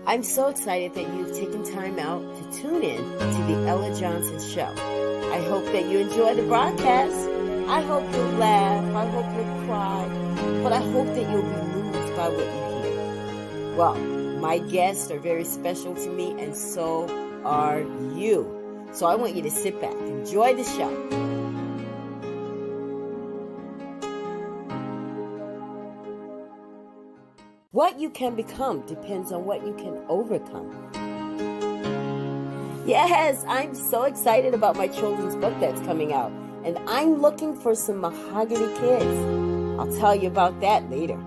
I'm so excited that you've taken time out to tune in to the Ella Johnson Show. I hope that you enjoy the broadcast. I hope you'll laugh. I hope you'll cry. But I hope that you'll be moved by what you hear. Well, my guests are very special to me, and so are you. So I want you to sit back, enjoy the show. What you can become depends on what you can overcome. Yes, I'm so excited about my children's book that's coming out, and I'm looking for some mahogany kids. I'll tell you about that later.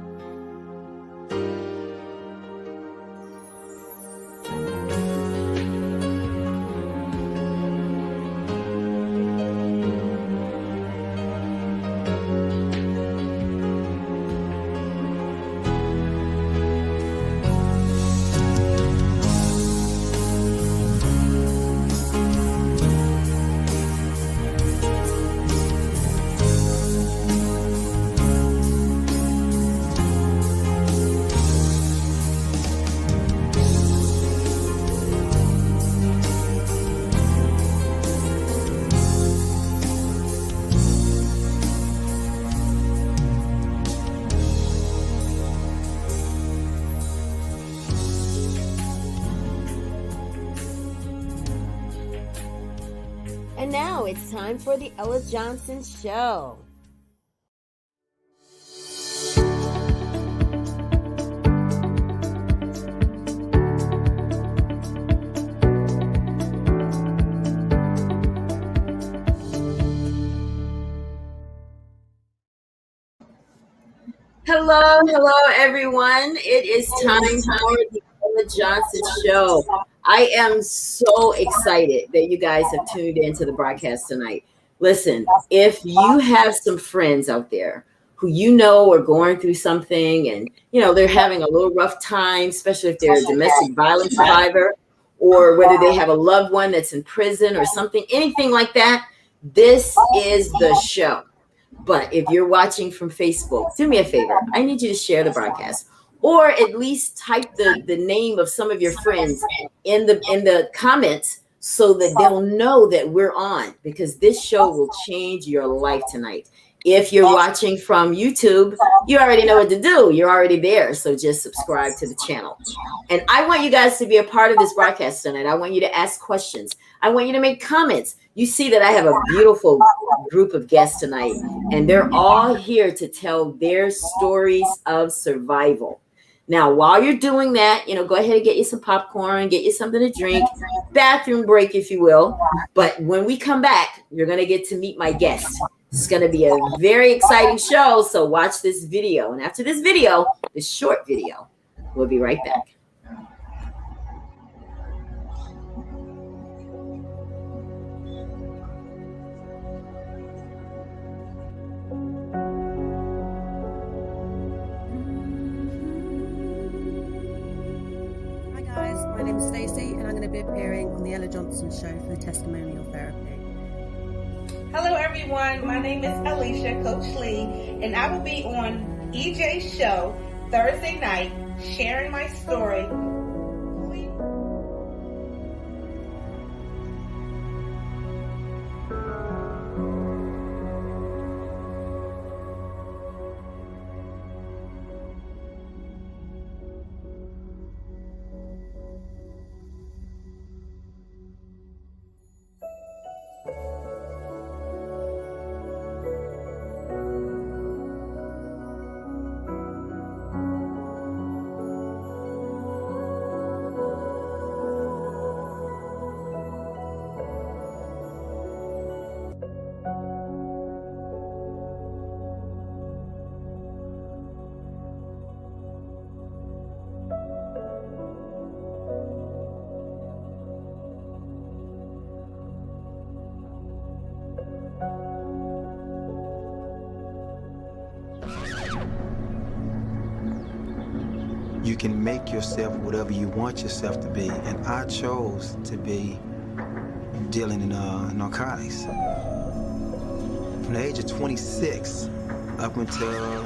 And now it's time for the Ella Johnson Show. Hello, everyone. It is time for the Ella Johnson Show. I am so excited that you guys have tuned into the broadcast tonight. Listen, if you have some friends out there who you know are going through something and, they're having a little rough time, especially if they're a domestic violence survivor or whether they have a loved one that's in prison or something, anything like that, this is the show. But if you're watching from Facebook, do me a favor. I need you to share the broadcast, or at least type the name of some of your friends in the comments so that they'll know that we're on, because this show will change your life tonight. If you're watching from YouTube, you already know what to do. You're already there. So just subscribe to the channel. And I want you guys to be a part of this broadcast tonight. I want you to ask questions. I want you to make comments. You see that I have a beautiful group of guests tonight, and they're all here to tell their stories of survival. Now, while you're doing that, go ahead and get you some popcorn, get you something to drink, bathroom break, if you will. But when we come back, you're going to get to meet my guest. It's going to be a very exciting show, so watch this video. And after this video, this short video, we'll be right back. My name is Stacey, and I'm going to be appearing on the Ella Johnson Show for the Testimonial Therapy. Hello, everyone. My name is Alesah, Coach Lee, and I will be on EJ's show Thursday night, sharing my story. You can make yourself whatever you want yourself to be, and I chose to be dealing in narcotics. From the age of 26 up until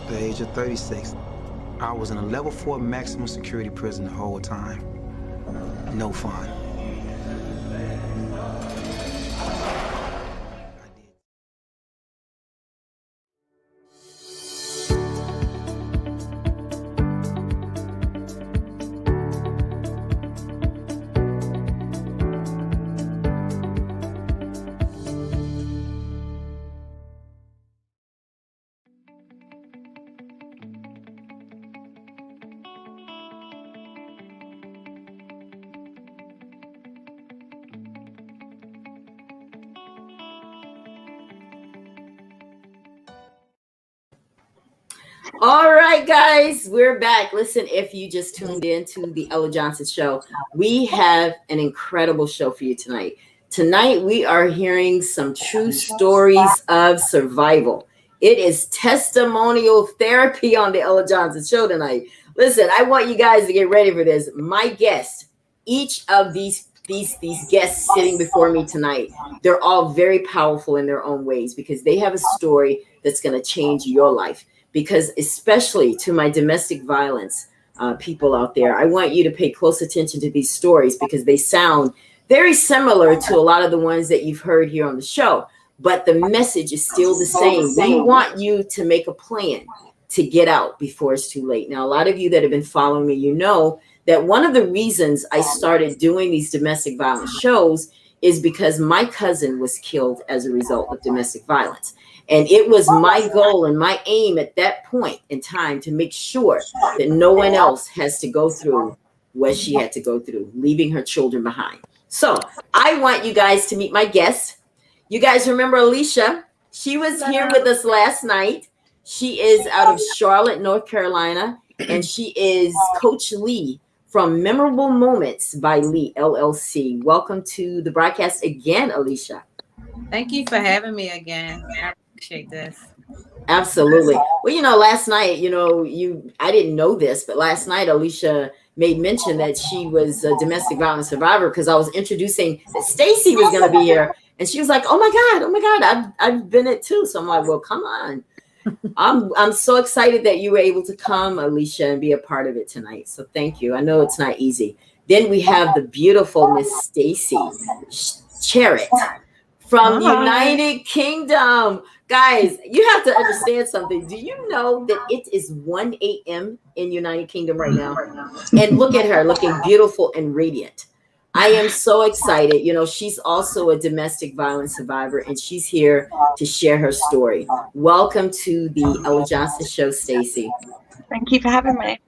the age of 36, I was in a level 4 maximum security prison the whole time. No fun. All right, guys, we're back. Listen, if you just tuned in to the Ella Johnson Show, we have an incredible show for you tonight. Tonight, we are hearing some true stories of survival. It is testimonial therapy on the Ella Johnson Show tonight. Listen, I want you guys to get ready for this. My guests, each of these guests sitting before me tonight, they're all very powerful in their own ways because they have a story that's going to change your life. Because especially to my domestic violence people out there, I want you to pay close attention to these stories because they sound very similar to a lot of the ones that you've heard here on the show. But the message is still the same. We want you to make a plan to get out before it's too late. Now, a lot of you that have been following me, you know that one of the reasons I started doing these domestic violence shows is because my cousin was killed as a result of domestic violence. And it was my goal and my aim at that point in time to make sure that no one else has to go through what she had to go through, leaving her children behind. So I want you guys to meet my guests. You guys remember Alesah? She was here with us last night. She is out of Charlotte, North Carolina, and she is Coach Lee from Memorable Moments by Lee, LLC. Welcome to the broadcast again, Alesah. Thank you for having me again. I appreciate this. Absolutely. Well, you know, last night, I didn't know this, but last night Alesah made mention that she was a domestic violence survivor because I was introducing that Stacey was going to be here. And she was like, oh my God, I've been it too. So I'm like, well, come on. I'm so excited that you were able to come, Alesah, and be a part of it tonight. So thank you. I know it's not easy. Then we have the beautiful Miss Stacey Cherrett from United Kingdom. Guys, you have to understand something. Do you know that it is 1 a.m. in United Kingdom right now? And look at her looking beautiful and radiant. I am so excited. You know, she's also a domestic violence survivor, and she's here to share her story. Welcome to the Ella Johnson Show, Stacey. Thank you for having me.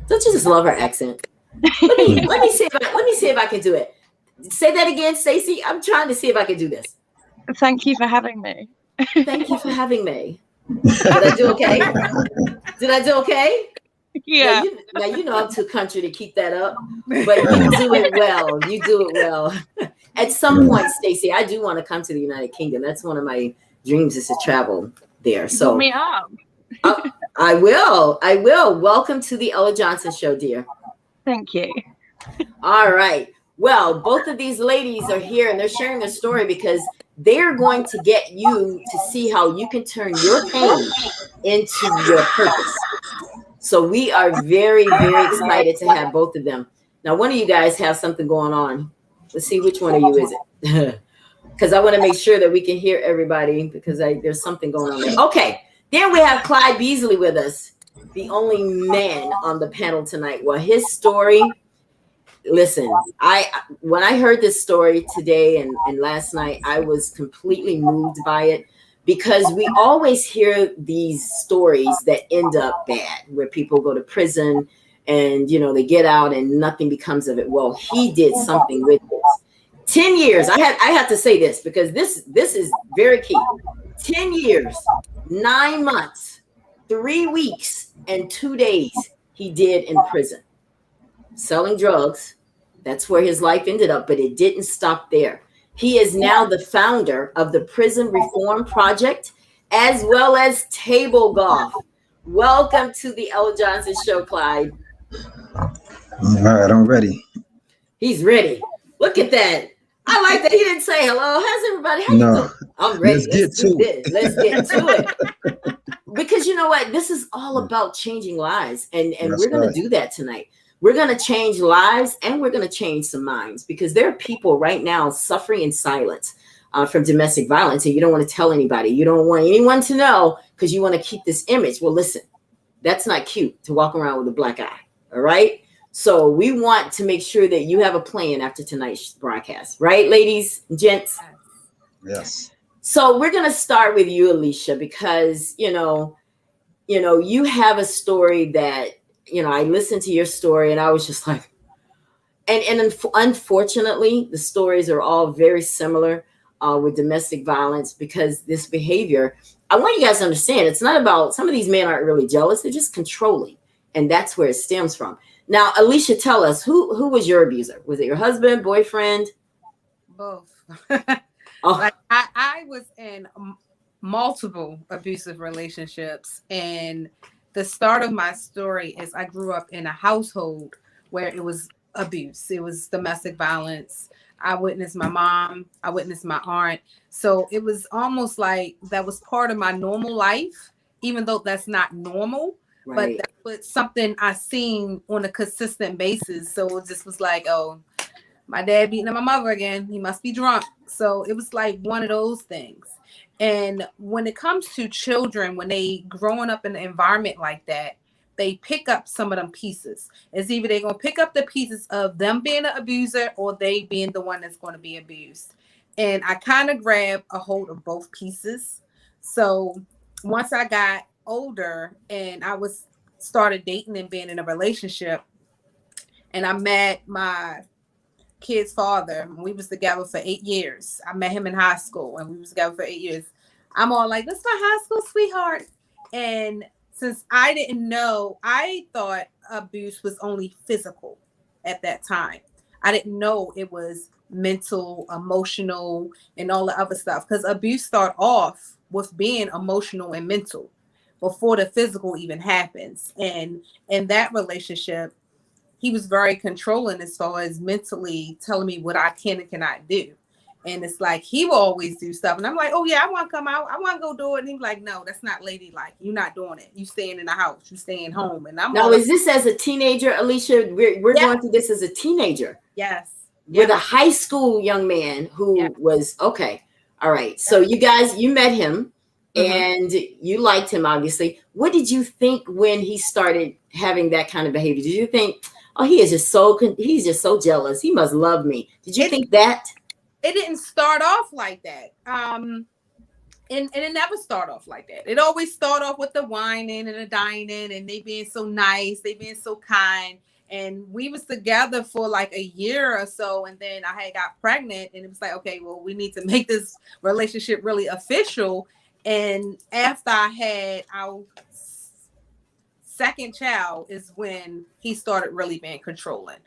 Don't you just love her accent? Let me see if I can do it. Say that again, Stacey. I'm trying to see if I can do this. Thank you for having me. Thank you for having me. Did I do okay? Did I do okay? Yeah. Now you know I'm too country to keep that up, but you do it well. You do it well. At some point, Stacey, I do want to come to the United Kingdom. That's one of my dreams is to travel there. So put me up. I will. Welcome to the Ella Johnson Show, dear. Thank you. All right. Well, both of these ladies are here and they're sharing their story because they're going to get you to see how you can turn your pain into your purpose. So we are very, very excited to have both of them. Now, one of you guys have something going on. Let's see which one of you is it. Because I want to make sure that we can hear everybody because there's something going on there. Okay. Then we have Clyde Beasley with us, the only man on the panel tonight. Well, his story, listen, when I heard this story today and last night, I was completely moved by it. Because we always hear these stories that end up bad, where people go to prison and, they get out and nothing becomes of it. Well, he did something with this. 10 years. I have to say this because this is very key. 10 years, 9 months, 3 weeks, and 2 days he did in prison. Selling drugs. That's where his life ended up, but it didn't stop there. He is now the founder of the Prison Reform Project, as well as table golf. Welcome to the Ella Johnson Show, Clyde. All right, I'm ready. He's ready. Look at that. I like that he didn't say hello. How's everybody? How you doing? I'm ready. Let's get to it. because you know what? This is all about changing lives. And That's we're going right. to do that tonight. We're going to change lives and we're going to change some minds because there are people right now suffering in silence from domestic violence. And you don't want to tell anybody. You don't want anyone to know because you want to keep this image. Well, listen, that's not cute to walk around with a black eye. All right. So we want to make sure that you have a plan after tonight's broadcast. Right, ladies and gents? Yes. So we're going to start with you, Alesah, because, you have a story that, I listened to your story and I was just like, and unfortunately, the stories are all very similar with domestic violence because this behavior, I want you guys to understand, it's not about, some of these men aren't really jealous. They're just controlling. And that's where it stems from. Now, Alesah, tell us, who was your abuser? Was it your husband, boyfriend? Both. Oh. Like I was in multiple abusive relationships, and the start of my story is I grew up in a household where it was abuse. It was domestic violence. I witnessed my mom. I witnessed my aunt. So it was almost like that was part of my normal life, even though that's not normal. Right. But that was something I seen on a consistent basis. So it just was like, oh, my dad beating up my mother again. He must be drunk. So it was like one of those things. And when it comes to children, when they growing up in an environment like that, they pick up some of them pieces. It's either they're going to pick up the pieces of them being an abuser or they being the one that's going to be abused. And I kind of grabbed a hold of both pieces. So once I got older and I started dating and being in a relationship, and I met my kid's father. We was together for 8 years. I met him in high school and we was together for 8 years. I'm all like, that's my high school sweetheart. And since I didn't know, I thought abuse was only physical at that time. I didn't know it was mental, emotional, and all the other stuff. Because abuse start off with being emotional and mental before the physical even happens. And in that relationship, he was very controlling as far as mentally telling me what I can and cannot do. And it's like, he will always do stuff. And I'm like, oh yeah, I want to come out. I want to go do it. And he's like, no, that's not ladylike. You're not doing it. You staying in the house. You staying home. And I'm now, is this as a teenager, Alesah? We're going through this as a teenager. Yes. With a high school young man who was, okay. All right. So you guys, you met him and you liked him, obviously. What did you think when he started having that kind of behavior? Did you think, oh, he's just so jealous. He must love me. Did you think that? It didn't start off like that. And it never started off like that. It always started off with the whining and the dining and they being so nice, they being so kind. And we was together for like a year or so. And then I had got pregnant and it was like, okay, well, we need to make this relationship really official. And after I had our second child is when he started really being controlling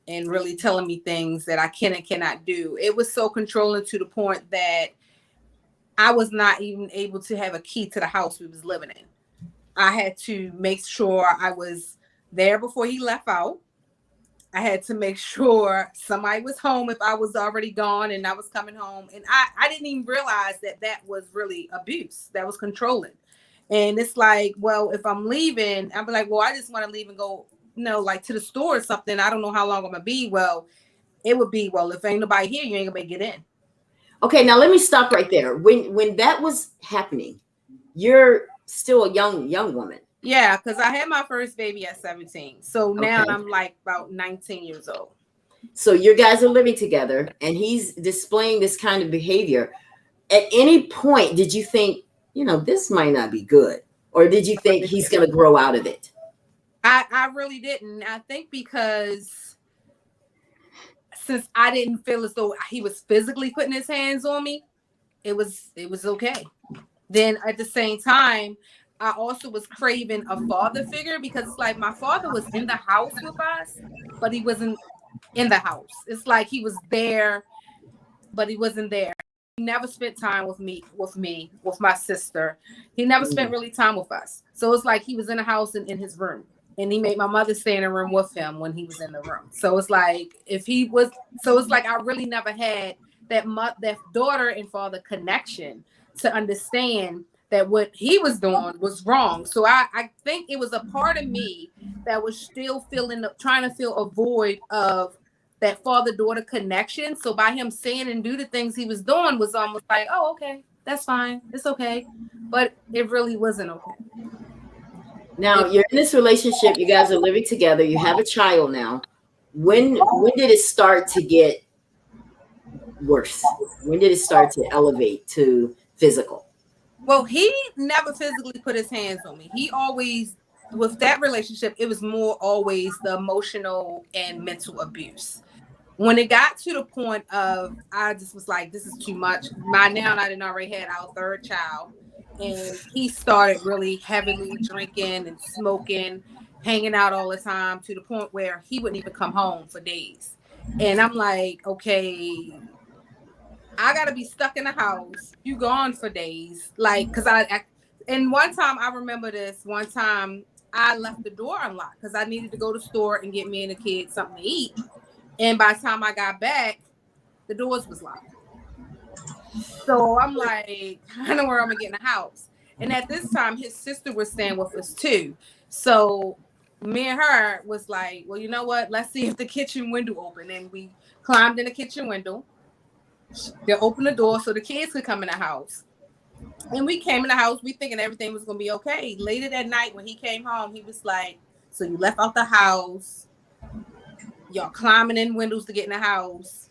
and really telling me things that I can and cannot do. It was so controlling to the point that I was not even able to have a key to the house we was living in. I had to make sure I was there before he left out. I had to make sure somebody was home if I was already gone and I was coming home. And I didn't even realize that was really abuse. That was controlling. And it's like, well, if I'm leaving, I'll be like, well, I just want to leave and go, like to the store or something. I don't know how long I'm going to be. Well, it would be, well, if ain't nobody here, you ain't going to get in. Okay, now let me stop right there. When that was happening, you're still a young woman. Yeah, because I had my first baby at 17. So now I'm like about 19 years old. So you guys are living together and he's displaying this kind of behavior. At any point, did you think, this might not be good? Or did you think he's going to grow out of it? I really didn't. I think because since I didn't feel as though he was physically putting his hands on me, it was okay. Then at the same time, I also was craving a father figure because it's like my father was in the house with us, but he wasn't in the house. It's like he was there, but he wasn't there. He never spent time with me, with my sister. He never spent really time with us. So it's like he was in the house and in his room. And he made my mother stay in the room with him when he was in the room. So it's like I really never had that daughter and father connection to understand that what he was doing was wrong. So I think it was a part of me that was still trying to fill a void of that father-daughter connection. So by him saying and do the things he was doing was almost like, oh, okay, that's fine. It's okay. But it really wasn't okay. Now you're in this relationship. You guys are living together. You have a child now. When did it start to get worse? When did it start to elevate to physical? Well, he never physically put his hands on me. He always, with that relationship, it was more always the emotional and mental abuse. When it got to the point of, I just was like, this is too much. By now, I didn't already had our third child. And he started really heavily drinking and smoking, hanging out all the time, to the point where he wouldn't even come home for days. And I'm like, okay, I gotta be stuck in the house. You gone for days. Like, because and one time I remember this, one time I left the door unlocked because I needed to go to the store and get me and the kids something to eat. And by the time I got back, the doors was locked. So I'm like, I don't know where I'm gonna get in the house. And at this time, his sister was staying with us too. So me and her was like, well, you know what? Let's see if the kitchen window open. And we climbed in the kitchen window. They opened the door so the kids could come in the house. And we came in the house, we thinking everything was gonna be okay. Later that night when he came home, he was like, so you left out the house, y'all climbing in windows to get in the house.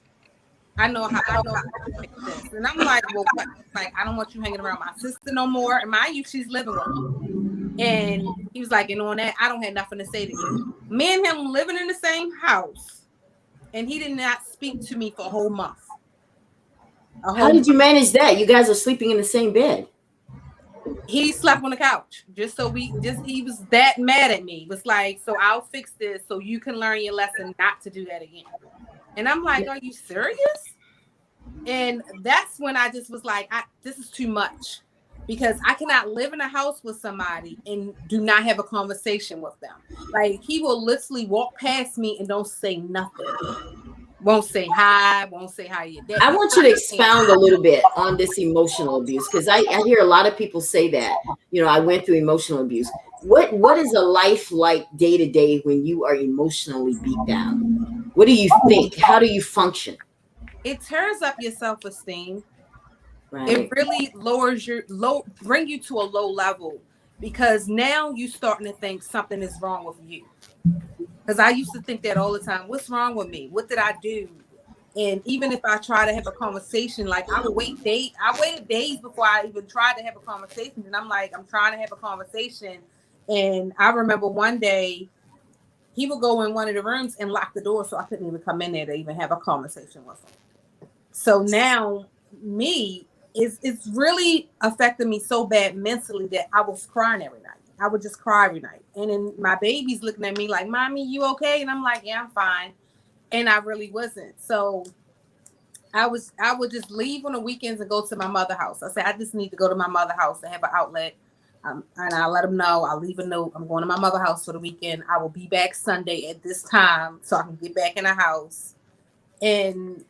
I know how to fix this. And I'm like, well, what? Like, I don't want you hanging around my sister no more. And mind you, she's living with me. And he was like, and on that, I don't have nothing to say to you. Me and him living in the same house, and he did not speak to me for a whole month. How did you manage that? You guys are sleeping in the same bed. He slept on the couch he was that mad at me. It was like, so I'll fix this so you can learn your lesson not to do that again. And I'm like, are you serious? And that's when I just was like, this is too much, because I cannot live in a house with somebody and do not have a conversation with them. Like, he will literally walk past me and don't say nothing. Won't say hi, won't say hi to your dad. I want you to expound a little bit on this emotional abuse, because I hear a lot of people say that, I went through emotional abuse. What is a life like day to day when you are emotionally beat down? What do you think? How do you function? It tears up your self-esteem. Right. It really bring you to a low level, because now you starting to think something is wrong with you. Because I used to think that all the time. What's wrong with me? What did I do? And even if I try to have a conversation, like I waited days before I even tried to have a conversation. And I'm like, I'm trying to have a conversation. And I remember one day he would go in one of the rooms and lock the door, so I couldn't even come in there to even have a conversation with him. So now it's really affected me so bad mentally that I was crying every night. I would just cry every night. And then my baby's looking at me like, Mommy, you okay? And I'm like, yeah, I'm fine. And I really wasn't. So I would just leave on the weekends and go to my mother's house. I said, I just need to go to my mother's house to have an outlet. And I'll let them know. I'll leave a note. I'm going to my mother's house for the weekend. I will be back Sunday at this time so I can get back in the house. And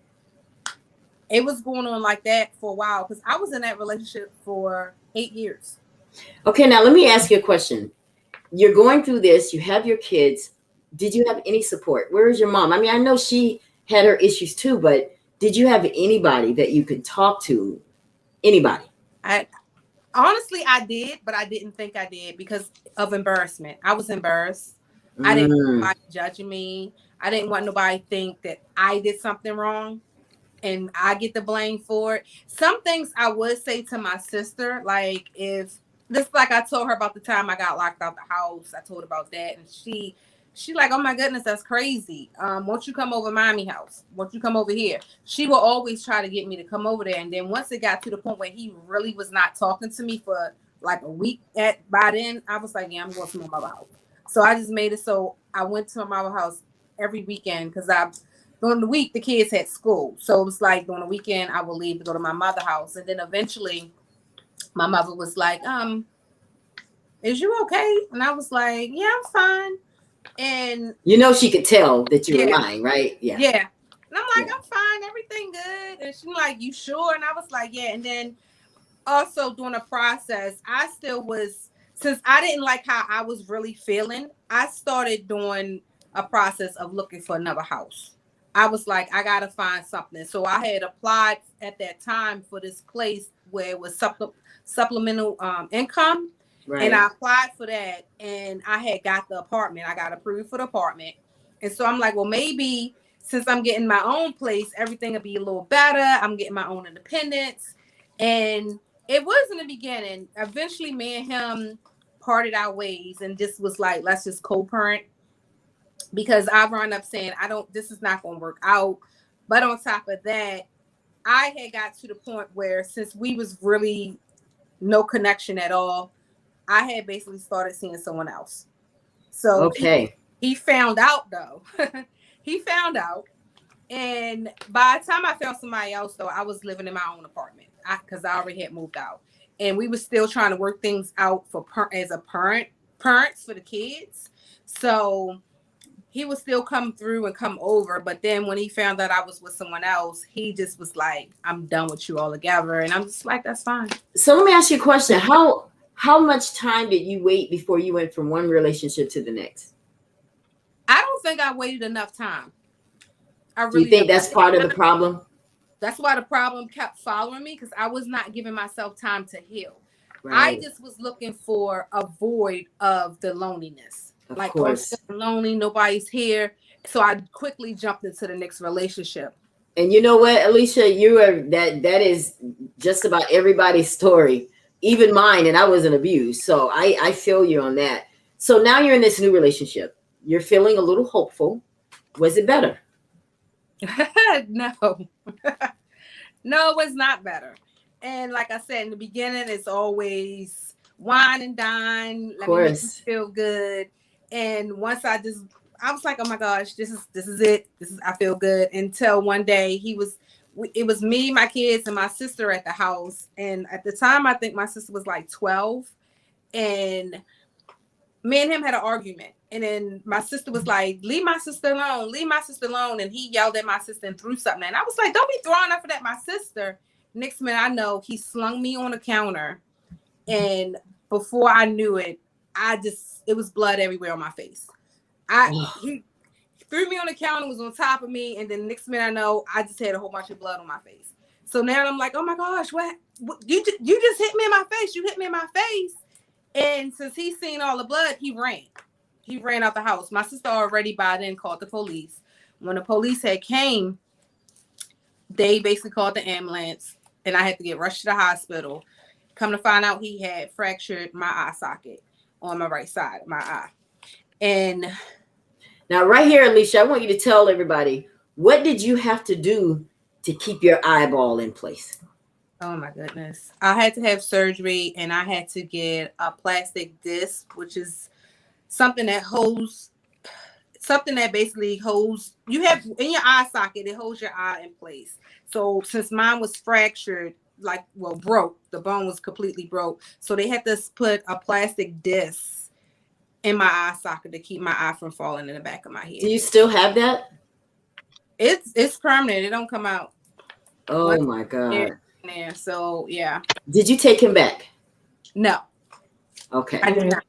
it was going on like that for a while, because I was in that relationship for 8 years. Okay, now let me ask you a question. You're going through this, you have your kids. Did you have any support? Where is your mom? I mean, I know she had her issues too, but did you have anybody that you could talk to? Anybody? Honestly, I did, but I didn't think I did because of embarrassment. I was embarrassed. I didn't want nobody judging me. I didn't want nobody to think that I did something wrong and I get the blame for it. Some things I would say to my sister, like I told her about the time I got locked out the house. I told her about that, and she like, oh my goodness, that's crazy. Won't you come over Mommy's house? Won't you come over here? She will always try to get me to come over there. And then once it got to the point where he really was not talking to me for like a week, by then I was like, yeah, I'm going to my mother's house. So I just made it so I went to my mother's house every weekend, because during the week the kids had school. So it was like during the weekend I would leave to go to my mother's house. And then eventually my mother was like, is you okay? And I was like, yeah, I'm fine. And she could tell that you were lying, right? Yeah. And I'm like, I'm fine, everything good. And she's like, you sure? And I was like, yeah. And then also during the process, I still was, since I didn't like how I was really feeling, I started doing a process of looking for another house. I was like, I gotta find something. So I had applied at that time for this place where it was supplemental income. Right. And I applied for that, and I had got the apartment. I got approved for the apartment. And so I'm like, well, maybe since I'm getting my own place, everything will be a little better. I'm getting my own independence. And it was in the beginning. Eventually, me and him parted our ways and just was like, let's just co-parent. Because I wound up saying, this is not going to work out. But on top of that, I had got to the point where since we was really no connection at all, I had basically started seeing someone else. So okay. He found out though. He found out. And by the time I found somebody else though, I was living in my own apartment because I already had moved out. And we were still trying to work things out as a parents for the kids. So he would still come through and come over. But then when he found out I was with someone else, he just was like, I'm done with you all together. And I'm just like, that's fine. So let me ask you a question. How much time did you wait before you went from one relationship to the next? I don't think I waited enough time. Do you think that's part of the problem? That's why the problem kept following me, because I was not giving myself time to heal. Right. I just was looking for a void of the loneliness. Of like, course. I'm lonely, nobody's here. So I quickly jumped into the next relationship. And you know what, Alesah, that is just about everybody's story, even mine, and I wasn't abused. So I feel you on that. So now you're in this new relationship. You're feeling a little hopeful. Was it better? No. No, it was not better. And like I said, in the beginning, it's always wine and dine. Let me make you feel good. And once I was like, oh my gosh, this is it. I feel good. Until one day it was me, my kids, and my sister at the house. And at the time, I think my sister was like 12. And me and him had an argument. And then my sister was like, leave my sister alone. Leave my sister alone. And he yelled at my sister and threw something. And I was like, don't be throwing up at my sister. Next minute, I know he slung me on the counter. And before I knew it, it was blood everywhere on my face. He threw me on the counter, was on top of me. And then next minute, I know I just had a whole bunch of blood on my face. So now I'm like, oh my gosh, what you just hit me in my face. You hit me in my face. And since he's seen all the blood, he ran. He ran out the house. My sister already by then called the police. When the police had came, they basically called the ambulance, and I had to get rushed to the hospital. Come to find out, he had fractured my eye socket on my right side of my eye. And now right here, Alesah, I want you to tell everybody, what did you have to do to keep your eyeball in place? Oh my goodness. I had to have surgery, and I had to get a plastic disc, which is something that basically holds, you have in your eye socket, it holds your eye in place. So since mine was fractured, broke, the bone was completely broke. So they had to put a plastic disc in my eye socket to keep my eye from falling in the back of my head. Do you still have that? It's permanent. It don't come out. Oh my God. There. So yeah. Did you take him back? No. Okay. I did not.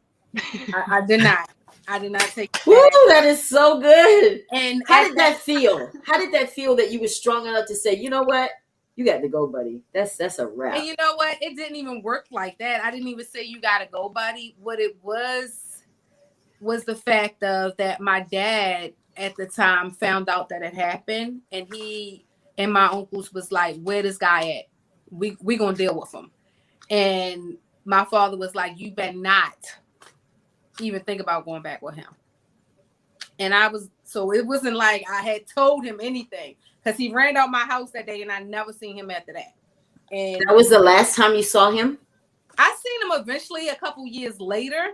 I did not. I did not take it. Woo, that is so good. And how did that feel? How did that feel that you were strong enough to say, you know what? You got to go, buddy. That's a wrap. And you know what? It didn't even work like that. I didn't even say you got to go, buddy. What it was the fact of that my dad at the time found out that it happened, and he and my uncles was like, where this guy at? We gonna deal with him. And my father was like, you better not even think about going back with him. And so it wasn't like I had told him anything, because he ran out my house that day and I never seen him after that. And that was the last time you saw him? I seen him eventually a couple years later.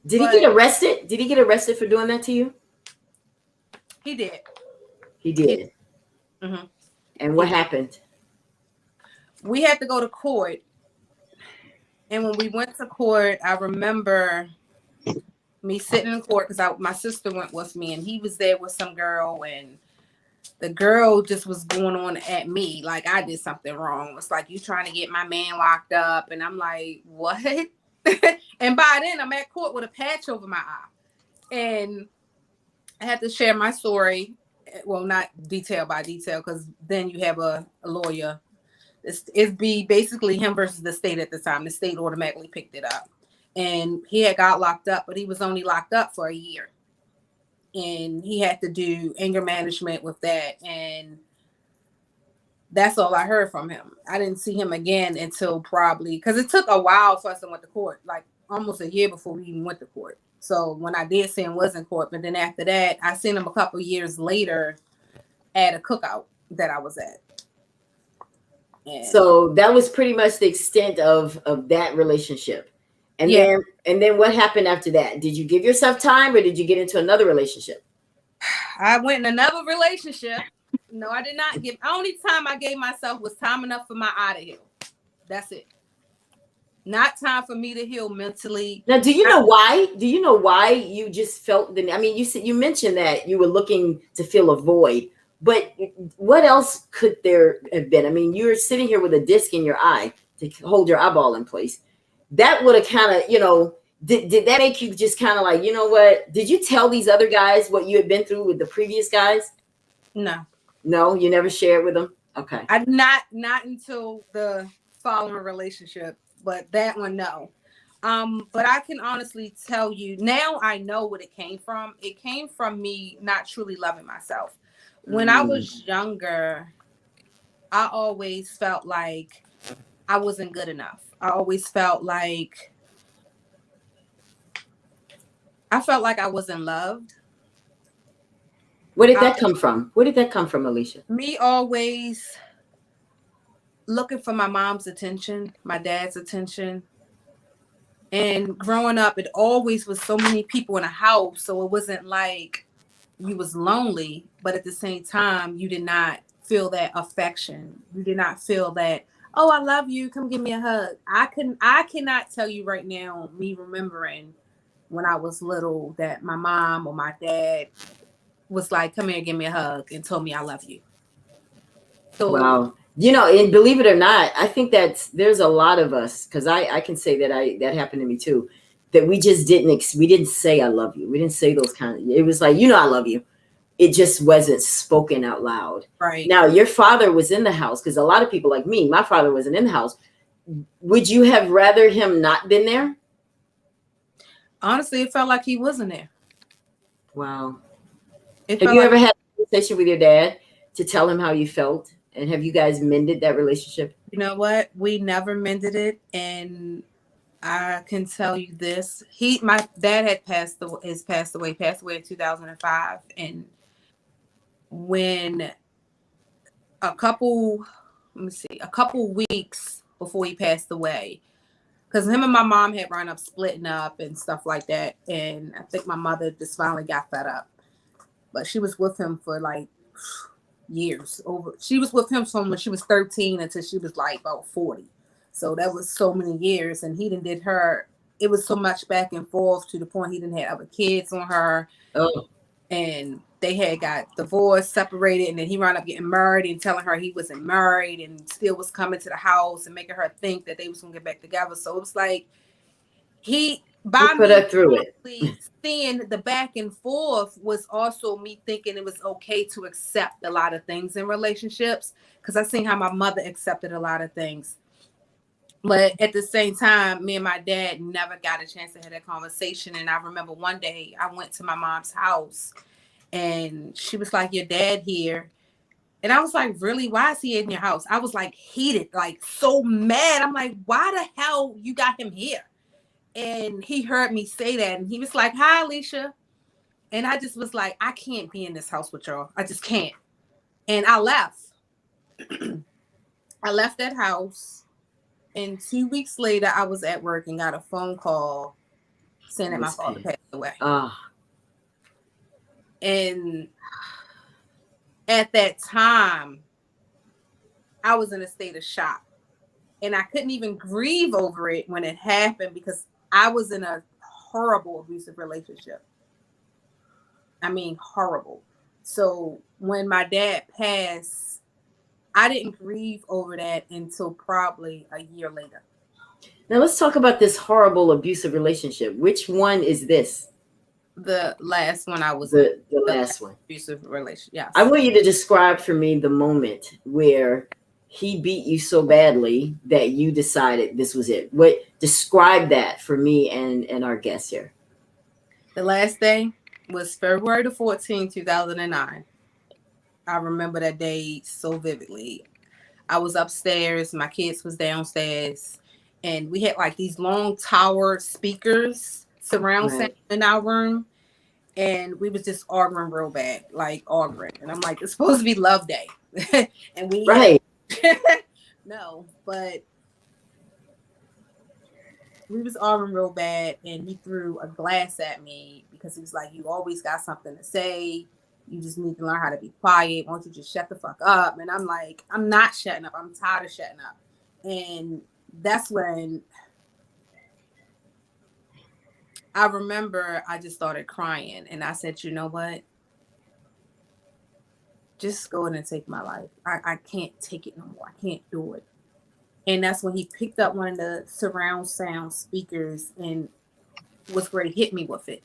Did he get arrested? Did he get arrested for doing that to you? He did. He did. Mm-hmm. And what happened? We had to go to court. And when we went to court, I remember me sitting in court because my sister went with me, and he was there with some girl, and the girl just was going on at me like I did something wrong. It's like, you trying to get my man locked up. And I'm like, what? And by then I'm at court with a patch over my eye. And I had to share my story. Well, not detail by detail, because then you have a lawyer. It'd be basically him versus the state at the time. The state automatically picked it up. And he had got locked up, but he was only locked up for a year. And he had to do anger management with that. And that's all I heard from him. I didn't see him again until probably, because it took a while for us to went to court, like almost a year before we even went to court. So when I did see him was in court, but then after that, I seen him a couple of years later at a cookout that I was at. And so that was pretty much the extent of that relationship. And yeah. then what happened after that? Did you give yourself time, or did you get into another relationship? I went in another relationship. No, I did not give. Only time I gave myself was time enough for my eye to heal. That's it. Not time for me to heal mentally. Now, do you know why? Do you know why you just felt the? I mean, you mentioned that you were looking to fill a void, but what else could there have been? I mean, you're sitting here with a disc in your eye to hold your eyeball in place. That would have kind of, did that make you just kind of like, you know what? Did you tell these other guys what you had been through with the previous guys? No, you never shared with them. Okay. I not until the following relationship, but that one, no. But I can honestly tell you now, I know what it came from. It came from me not truly loving myself. When I was younger, I always felt like I wasn't good enough. I always felt like I wasn't loved. Where did that come from? Where did that come from, Alesah? Me always looking for my mom's attention, my dad's attention. And growing up, it always was so many people in a house. So it wasn't like you was lonely, but at the same time, you did not feel that affection. You did not feel that, oh, I love you, come give me a hug. I cannot tell you right now, me remembering when I was little, that my mom or my dad was like, come here, give me a hug, and told me I love you. So, wow. And believe it or not, I think there's a lot of us, because I can say that happened to me too, that we just we didn't say I love you. We didn't say those it was like, I love you. It just wasn't spoken out loud. Right. Now, your father was in the house, because a lot of people like me, my father wasn't in the house. Would you have rather him not been there? Honestly, it felt like he wasn't there. Wow. Have you ever had a conversation with your dad to tell him how you felt? And have you guys mended that relationship? You know what? We never mended it. And I can tell you this. My dad had passed away in 2005. And when a couple weeks before he passed away, because him and my mom had wound up splitting up and stuff like that. And I think my mother just finally got fed up. But she was with him for like years. She was with him from when she was 13 until she was like about 40. So that was so many years. And he did her. It was so much back and forth to the point he didn't have other kids on her. Oh. And they had got divorced, separated, and then he wound up getting married and telling her he wasn't married and still was coming to the house and making her think that they was going to get back together. So it was like he put her through it. Seeing the back and forth was also me thinking it was okay to accept a lot of things in relationships, because I seen how my mother accepted a lot of things. But at the same time, me and my dad never got a chance to have that conversation. And I remember one day I went to my mom's house and she was like, your dad here. And I was like, really? Why is he in your house? I was like heated, like so mad. I'm like, why the hell you got him here? And he heard me say that. And he was like, hi, Alesah. And I just was like, I can't be in this house with y'all. I just can't. And I left. I left that house. And 2 weeks later, I was at work and got a phone call saying that my father passed away. And at that time, I was in a state of shock. And I couldn't even grieve over it when it happened, because I was in a horrible abusive relationship. I mean, horrible. So when my dad passed, I didn't grieve over that until probably a year later. Now let's talk about this horrible abusive relationship. Which one is this? The last one I was The last one. abusive relationship. Yes. I want you to describe for me the moment where he beat you so badly that you decided this was it. Describe that for me and our guests here. The last day was February the 14th, 2009. I remember that day so vividly. I was upstairs, my kids was downstairs, and we had like these long tower speakers surround sound in our room, and we was just arguing real bad, like arguing. And I'm like, it's supposed to be love day. And we no, but we was arguing real bad, and he threw a glass at me because he was like, you always got something to say. You just need to learn how to be quiet. Why don't you just shut the fuck up? And I'm like, I'm not shutting up. I'm tired of shutting up. And that's when I remember I just started crying. And I said, you know what? Just go ahead and take my life. I can't take it no more. I can't do it. And that's when he picked up one of the surround sound speakers and was ready to hit me with it.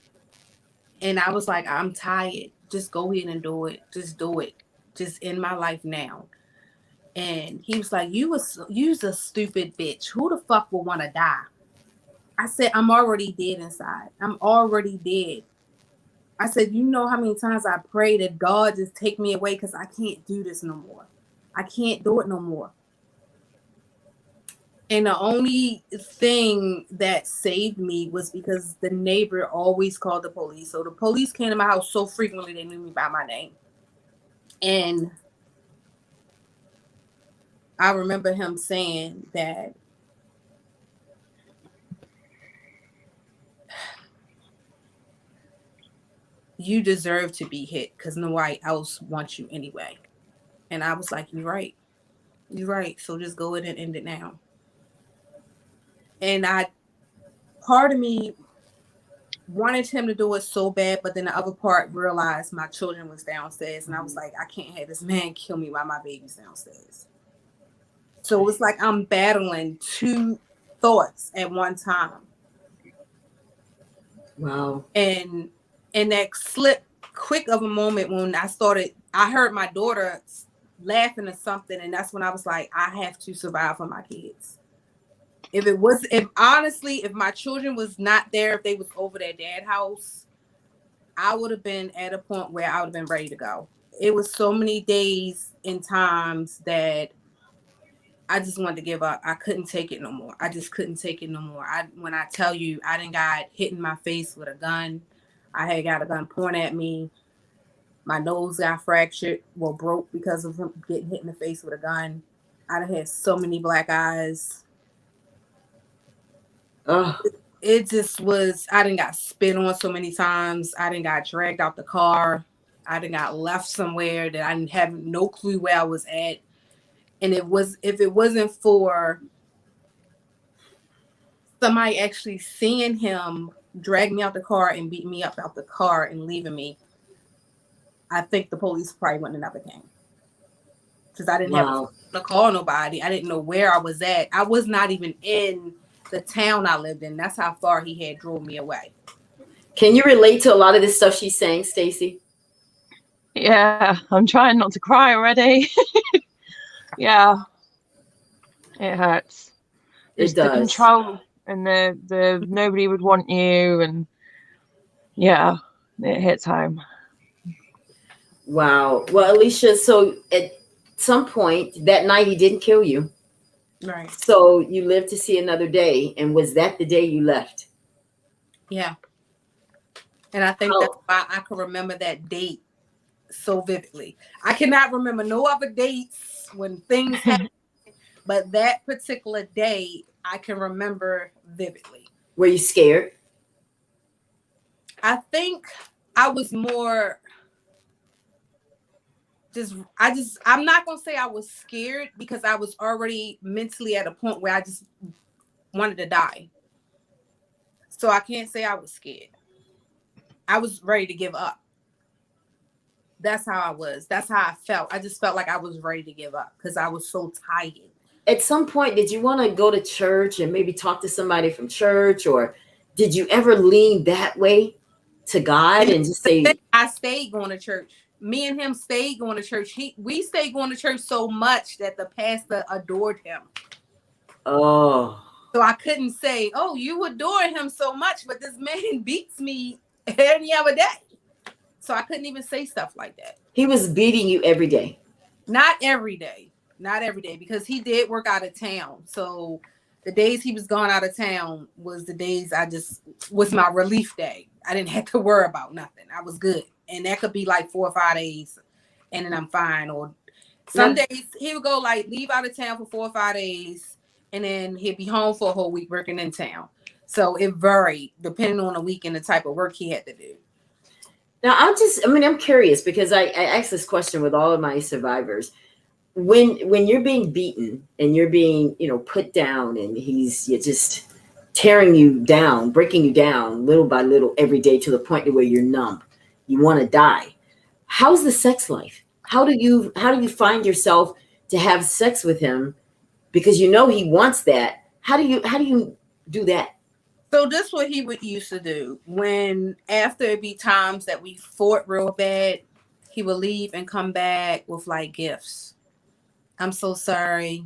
And I was like, I'm tired. Just go ahead and do it. Just do it. Just end my life now. And he was like, you's a stupid bitch. Who the fuck will want to die? I said, I'm already dead inside. I'm already dead. I said, you know how many times I pray that God just take me away because I can't do this no more. I can't do it no more. And the only thing that saved me was because the neighbor always called the police. So the police came to my house so frequently they knew me by my name. And I remember him saying that you deserve to be hit because nobody else wants you anyway. And I was like, you're right. You're right. So just go ahead and end it now. And part of me wanted him to do it so bad, but then the other part realized my children was downstairs, and I was like, I can't have this man kill me while my baby's downstairs. So it's like I'm battling two thoughts at one time. Wow. And in that slip quick of a moment when I heard my daughter laughing at something, and that's when I was like, I have to survive for my kids. If my children was not there, if they was over their dad's house, I would have been at a point where I would have been ready to go. It was so many days and times that I just wanted to give up. I couldn't take it no more. I just couldn't take it no more. When I tell you, I done got hit in my face with a gun. I had got a gun pointed at me. My nose got fractured, broke because of him getting hit in the face with a gun. I done had so many black eyes. It just was, I done got spit on so many times. I done got dragged out the car. I done got left somewhere that I didn't have no clue where I was at. And if it wasn't for somebody actually seeing him drag me out the car and beat me up out the car and leaving me, I think the police probably wouldn't have never came. Because I didn't have to call nobody. I didn't know where I was at. I was not even in the town I lived in. That's how far he had drove me away. Can you relate to a lot of this stuff she's saying, Stacey? Yeah, I'm trying not to cry already. Yeah, it hurts. It does. The control and the nobody would want you, and yeah, it hits home. Wow. Well, Alesah, so at some point that night he didn't kill you. Right. So you lived to see another day, and was that the day you left? Yeah. And I think that's why I can remember that date so vividly. I cannot remember no other dates when things happened, but that particular day I can remember vividly. Were you scared? I think I was more I'm not going to say I was scared because I was already mentally at a point where I just wanted to die. So I can't say I was scared. I was ready to give up. That's how I was. That's how I felt. I just felt like I was ready to give up because I was so tired. At some point, did you want to go to church and maybe talk to somebody from church, or did you ever lean that way to God and just say, I stayed going to church. Me and him stayed going to church. We stayed going to church so much that the pastor adored him. oh, So I couldn't say, oh, you adore him so much, but this man beats me any other day. So I couldn't even say stuff like that. he was beating you every day? Not every day. Not every day, because he did work out of town. So the days he was gone out of town was the days was my relief day. I didn't have to worry about nothing. I was good. And that could be like 4 or 5 days and then I'm fine. Or some days he would go like leave out of town for 4 or 5 days and then he'd be home for a whole week working in town. So it varied depending on the week and the type of work he had to do. Now I'm curious because I asked this question with all of my survivors. When you're being beaten and you're being, put down and you're just tearing you down, breaking you down little by little every day to the point where you're numb, you want to die. How's the sex life? How do you find yourself to have sex with him? Because he wants that. How do you do that? So this is what he would used to do. When after it'd be times that we fought real bad, he would leave and come back with like gifts. I'm so sorry.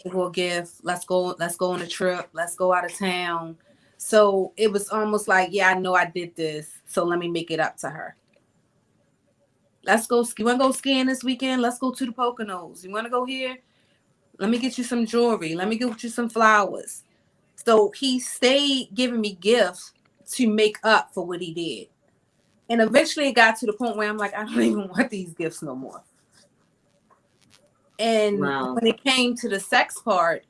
Give her a gift. Let's go on a trip. Let's go out of town. So it was almost like, yeah, I know I did this. So let me make it up to her. Let's go. You want to go skiing this weekend? Let's go to the Poconos. You want to go here? Let me get you some jewelry. Let me get you some flowers. So he stayed giving me gifts to make up for what he did. And eventually it got to the point where I'm like, I don't even want these gifts no more. And when it came to the sex part,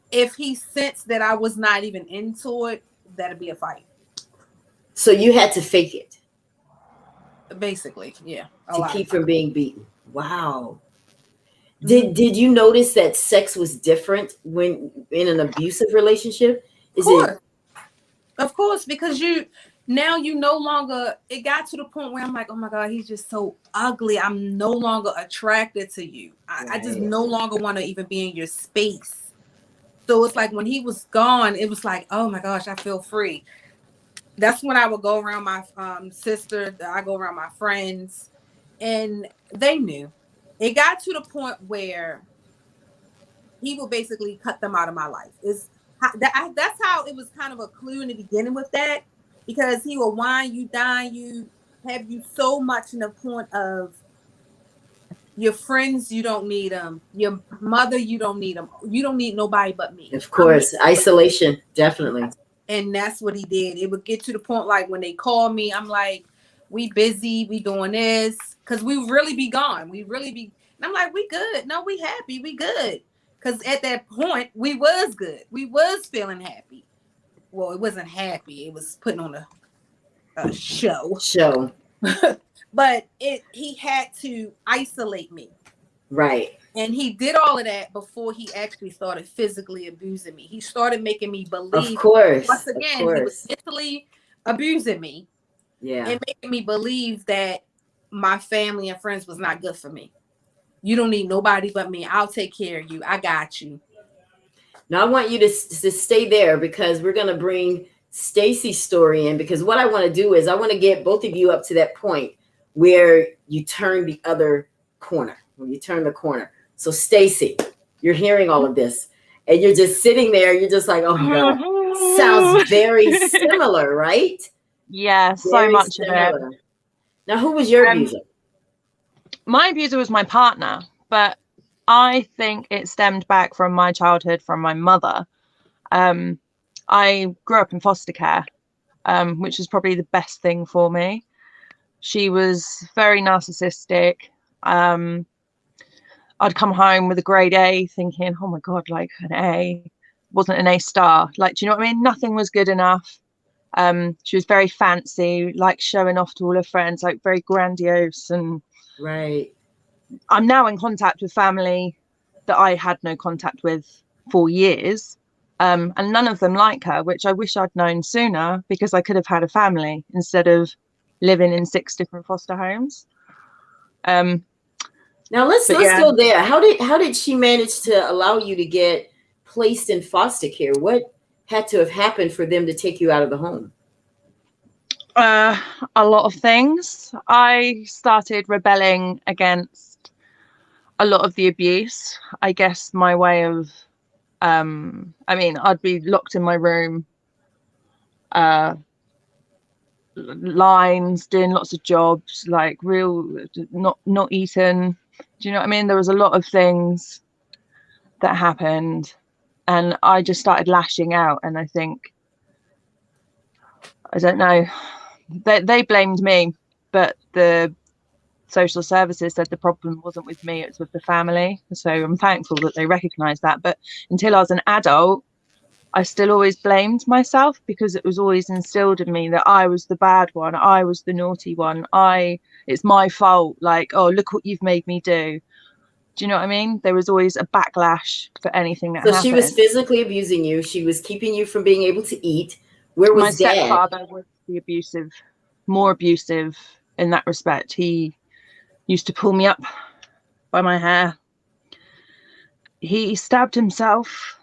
if he sensed that I was not even into it, that'd be a fight. So you had to fake it. Basically, yeah. To keep from being beaten. Wow. Did you notice that sex was different when in an abusive relationship? Of course, because you no longer, it got to the point where I'm like, oh my God, he's just so ugly. I'm no longer attracted to you. I just no longer want to even be in your space. So it's like when he was gone, it was like, oh my gosh, I feel free. That's when I would go around my sister, I go around my friends, and they knew. It got to the point where he would basically cut them out of my life. That's how it was kind of a clue in the beginning with that, because he will whine you, dine you, have you so much in the point of your friends, you don't need them. Your mother, you don't need them. You don't need nobody but me. Of course. Isolation, definitely. And that's what he did. It would get to the point like when they call me, I'm like, we busy, we doing this. Because we really be gone. And I'm like, we good. No, we happy. We good. Because at that point, we was good. We was feeling happy. Well, it wasn't happy. It was putting on a show. But he had to isolate me. Right. And he did all of that before he actually started physically abusing me. He started making me believe. Of course. Once again, he was mentally abusing me. Yeah. And making me believe that my family and friends was not good for me. You don't need nobody but me. I'll take care of you. I got you. Now I want you to stay there because we're going to bring Stacey's story in, because what I want to do is I want to get both of you up to that point where you turn the other corner, when you turn the corner. So Stacey, you're hearing all of this and you're just sitting there. You're just like, oh my God, sounds very similar, right? Yeah, so much of it. Now, who was your abuser? My abuser was my partner, but I think it stemmed back from my childhood, from my mother. I grew up in foster care, which is probably the best thing for me. She was very narcissistic. I'd come home with a grade A thinking, oh my God, like an A, wasn't an A star. Like, do you know what I mean? Nothing was good enough. She was very fancy, like showing off to all her friends, like very grandiose. And right. I'm now in contact with family that I had no contact with for years. And none of them like her, which I wish I'd known sooner, because I could have had a family instead of living in 6 different foster homes. Now let's go there. How did she manage to allow you to get placed in foster care? What had to have happened for them to take you out of the home? A lot of things. I started rebelling against a lot of the abuse. I guess my way of, I'd be locked in my room, lines, doing lots of jobs, like not eating. Do you know what I mean? There was a lot of things that happened, and I just started lashing out. And I think, I don't know, they blamed me, but the social services said the problem wasn't with me, it's with the family. So I'm thankful that they recognized that. But until I was an adult, I still always blamed myself, because it was always instilled in me that I was the bad one, I was the naughty one, it's my fault, like, oh, look what you've made me do. Do you know what I mean? There was always a backlash for anything that happened. So she was physically abusing you, she was keeping you from being able to eat. Where was my Dad? Stepfather was the more abusive in that respect. He used to pull me up by my hair. He stabbed himself.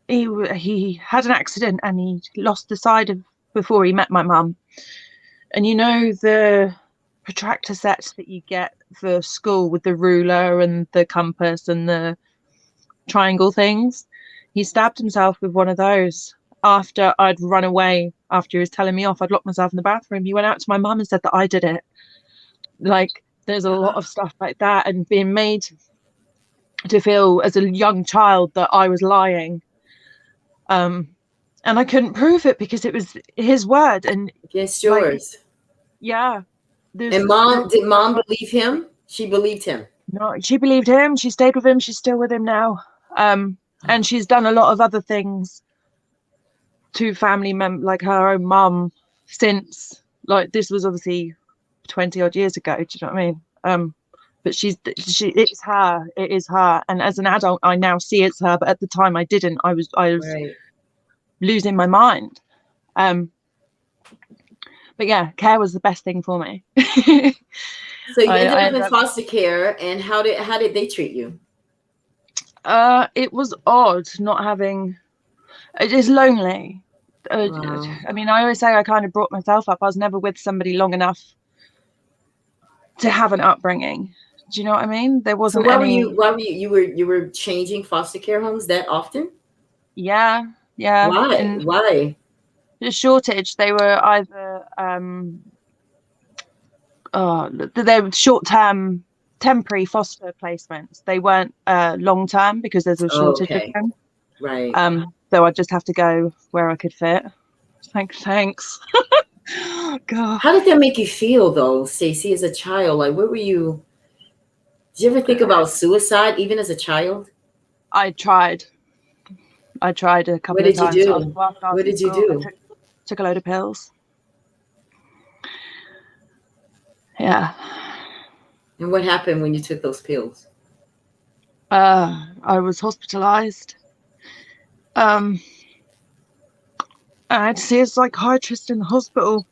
He had an accident and he lost the side of before he met my mum. And you know the protractor sets that you get for school with the ruler and the compass and the triangle things? He stabbed himself with one of those after I'd run away. After he was telling me off, I'd locked myself in the bathroom. He went out to my mum and said that I did it. Like, there's a lot of stuff like that, and being made to feel as a young child that I was lying. And I couldn't prove it because it was his word and against yours. Yeah. And did mom believe him? She believed him. No, she believed him. She stayed with him. She's still with him now. And she's done a lot of other things to family members, like her own mum, since, like, this was obviously 20 odd years ago. Do you know what I mean? But it's her. It is her. And as an adult, I now see it's her. But at the time, I didn't. I was right. Losing my mind. But yeah, care was the best thing for me. So you ended up in foster care, and how did they treat you? It was odd not having. It is lonely. Wow. I mean, I always say I kind of brought myself up. I was never with somebody long enough to have an upbringing. Do you know what I mean? There wasn't any. Why were you were changing foster care homes that often? Yeah. Why? The shortage. They were either they were short-term, temporary foster placements. They weren't long-term because there's a shortage of them. Right. So I'd just have to go where I could fit. Thanks. God. How did that make you feel, though, Stacey, as a child? Like, where were you? Did you ever think about suicide, even as a child? I tried a couple of times. What did you do? I took a load of pills. Yeah. And what happened when you took those pills? I was hospitalized. I had to see a psychiatrist in the hospital,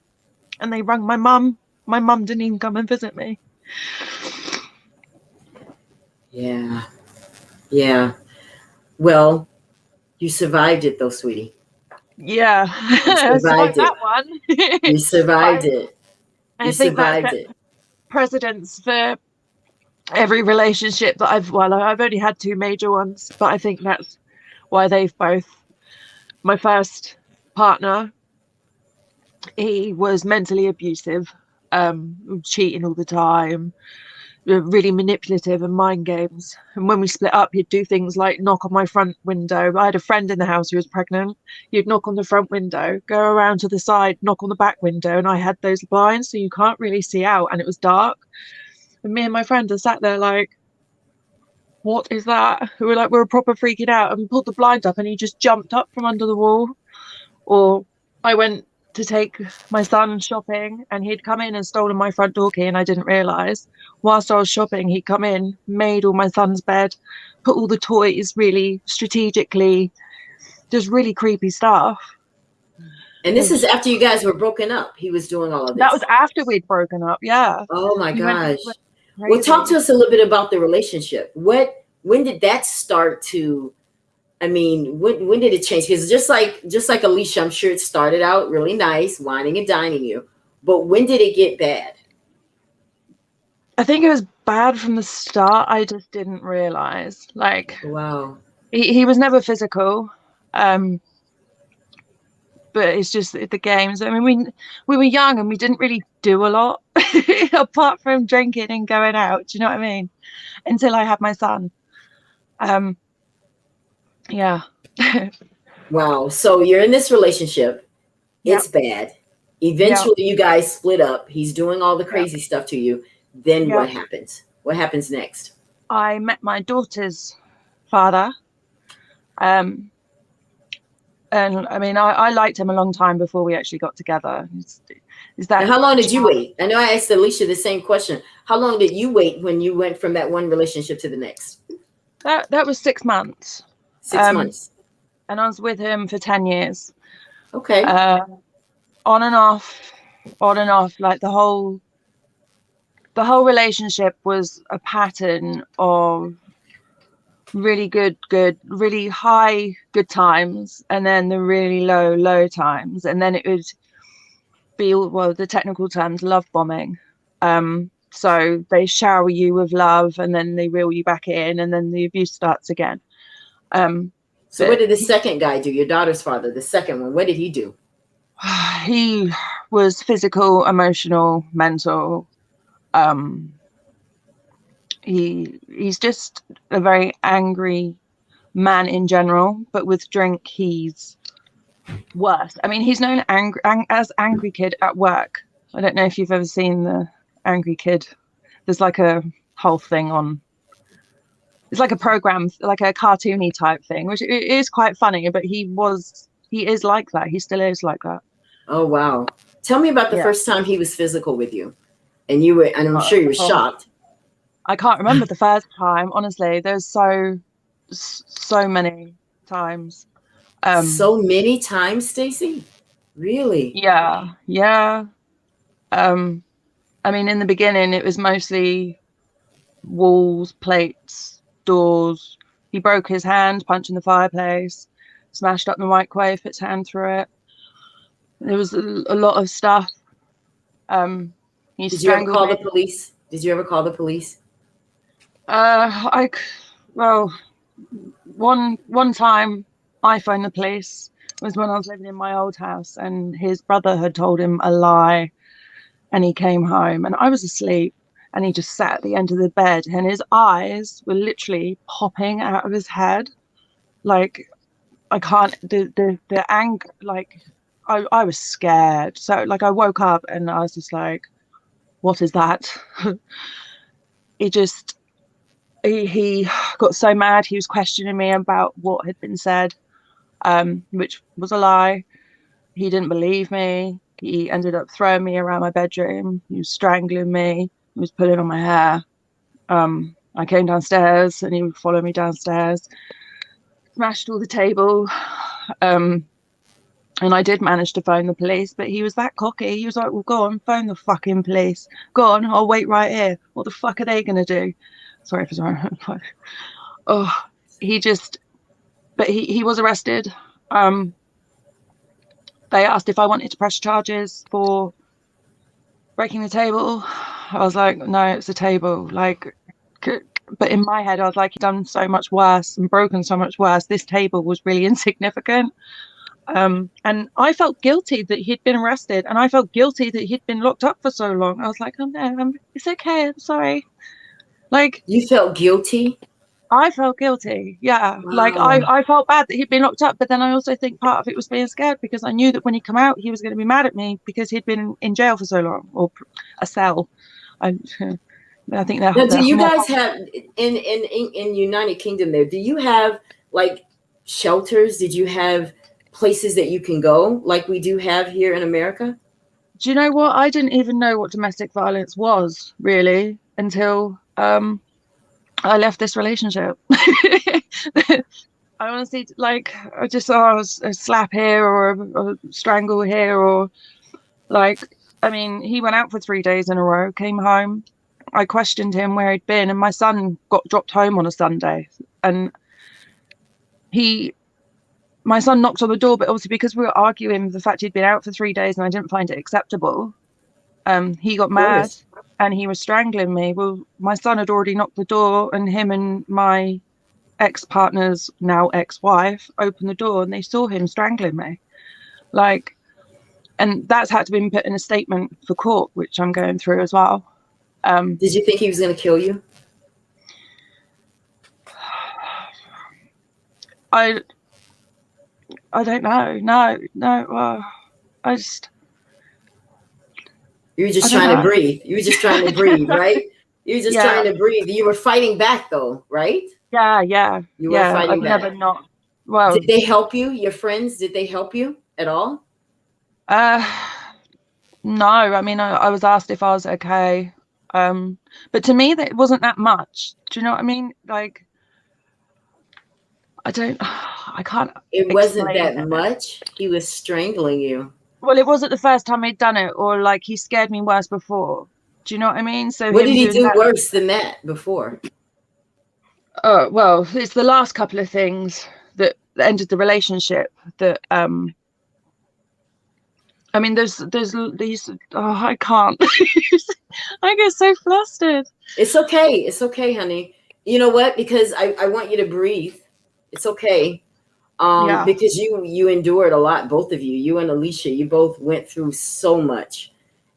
and they rang my mum. My mum didn't even come and visit me. Yeah. Well, you survived it, though, sweetie. Yeah. You survived that one. You survived it. I think that's precedence for every relationship that I've only had 2 major ones, but I think that's why they've both. My first partner, he was mentally abusive, cheating all the time, really manipulative and mind games. And when we split up, he'd do things like knock on my front window. I had a friend in the house who was pregnant. He'd knock on the front window, go around to the side, knock on the back window, and I had those blinds so you can't really see out, and it was dark. And me and my friend are sat there like, what is that? We were proper freaking out, and pulled the blind up, and he just jumped up from under the wall. Or I went to take my son shopping, and he'd come in and stolen my front door key, and I didn't realise. Whilst I was shopping, he'd come in, made all my son's bed, put all the toys really strategically, just really creepy stuff. And this is after you guys were broken up. He was doing all of this. That was after we'd broken up, yeah. Oh my gosh. Well, talk to us a little bit about the relationship. When did that start to, I mean, when did it change? Because just like Alesah, I'm sure it started out really nice, whining and dining you. But when did it get bad? I think it was bad from the start. I just didn't realize. Like, wow, he was never physical, but it's just the games. I mean, we were young and we didn't really do a lot apart from drinking and going out. Do you know what I mean? Until I had my son. Yeah. wow. So you're in this relationship. Yep. It's bad. Eventually, you guys split up. He's doing all the crazy stuff to you. Then what happens? What happens next? I met my daughter's father. And I mean, I liked him a long time before we actually got together. Is that? And how long did you wait? I know I asked Alesah the same question. How long did you wait when you went from that one relationship to the next? That was 6 months. 6 months. And I was with him for 10 years. Okay. On and off. Like the whole relationship was a pattern of really good, really high good times, and then the really low times, and then it would be, well, the technical terms, love bombing. So they shower you with love, and then they reel you back in, and then the abuse starts again. So what did the second guy do? Your daughter's father, the second one, what did he do? He was physical, emotional, mental. He's just a very angry man in general, but with drink he's worse. I mean, he's known as Angry Kid at work. I don't know if you've ever seen the Angry Kid. There's like a whole thing on, it's like a program, like a cartoony type thing, which it is quite funny, but he is like that. He still is like that. Oh, wow. Tell me about the first time he was physical with you. And I'm sure you were shocked. I can't remember the first time, honestly. There's so many times. So many times, Stacey? Really? Yeah. I mean, in the beginning, it was mostly walls, plates, doors. He broke his hand punching the fireplace, smashed up the microwave, put his hand through it. There was a lot of stuff. Did you ever call the police? Well, one time I phoned the police was when I was living in my old house, and his brother had told him a lie, and he came home and I was asleep, and he just sat at the end of the bed, and his eyes were literally popping out of his head. Like, I can't, the anger, like, I was scared. So like I woke up and I was just like, what is that? He got so mad. He was questioning me about what had been said, which was a lie. He didn't believe me. He ended up throwing me around my bedroom. He was strangling me. He was pulling on my hair. I came downstairs and he would follow me downstairs. Smashed all the table. And I did manage to phone the police, but he was that cocky. He was like, well, go on, phone the fucking police. Go on, I'll wait right here. What the fuck are they going to do? Sorry for sorry. Oh, he was arrested. They asked if I wanted to press charges for breaking the table. I was like, no, it's a table. Like, but in my head, I was like, he'd done so much worse and broken so much worse. This table was really insignificant. And I felt guilty that he'd been arrested, and I felt guilty that he'd been locked up for so long. I was like, oh no, it's okay, I'm sorry. Like, you felt guilty? I felt guilty, yeah. Wow. Like I felt bad that he'd been locked up, but then I also think part of it was being scared, because I knew that when he come out, he was going to be mad at me because he'd been in jail for so long, or a cell. I think that. Now, do you guys have in United Kingdom there? Do you have like shelters? Did you have places that you can go like we do have here in America? Do you know what? I didn't even know what domestic violence was really until I left this relationship. I honestly, like, I just saw a slap here or a strangle here, or like, I mean, he went out for 3 days in a row, came home, I questioned him where he'd been, and my son got dropped home on a Sunday, and my son knocked on the door, but obviously because we were arguing the fact he'd been out for 3 days and I didn't find it acceptable, he got mad and he was strangling me. Well, my son had already knocked the door, and him and my ex-partner's now ex-wife opened the door and they saw him strangling me. Like, and that's had to be put in a statement for court, which I'm going through as well. Did you think he was going to kill you? I don't know. No. I just. You were just trying to breathe. You were just trying to breathe, right? You were just trying to breathe. You were fighting back, though, right? Yeah. You were fighting back. Never not. Well, did they help you? Your friends? Did they help you at all? No. I mean, I was asked if I was okay. But to me, that wasn't that much. Do you know what I mean? Like, I can't. It wasn't that much. He was strangling you. Well, it wasn't the first time he'd done it, or like he scared me worse before. Do you know what I mean? So what did he do worse than that before? Well, it's the last couple of things that ended the relationship. That I mean, there's these. Oh, I can't. I get so flustered. It's okay. It's okay, honey. You know what? Because I want you to breathe. It's okay. Because you endured a lot, both of you. You and Alesah, you both went through so much.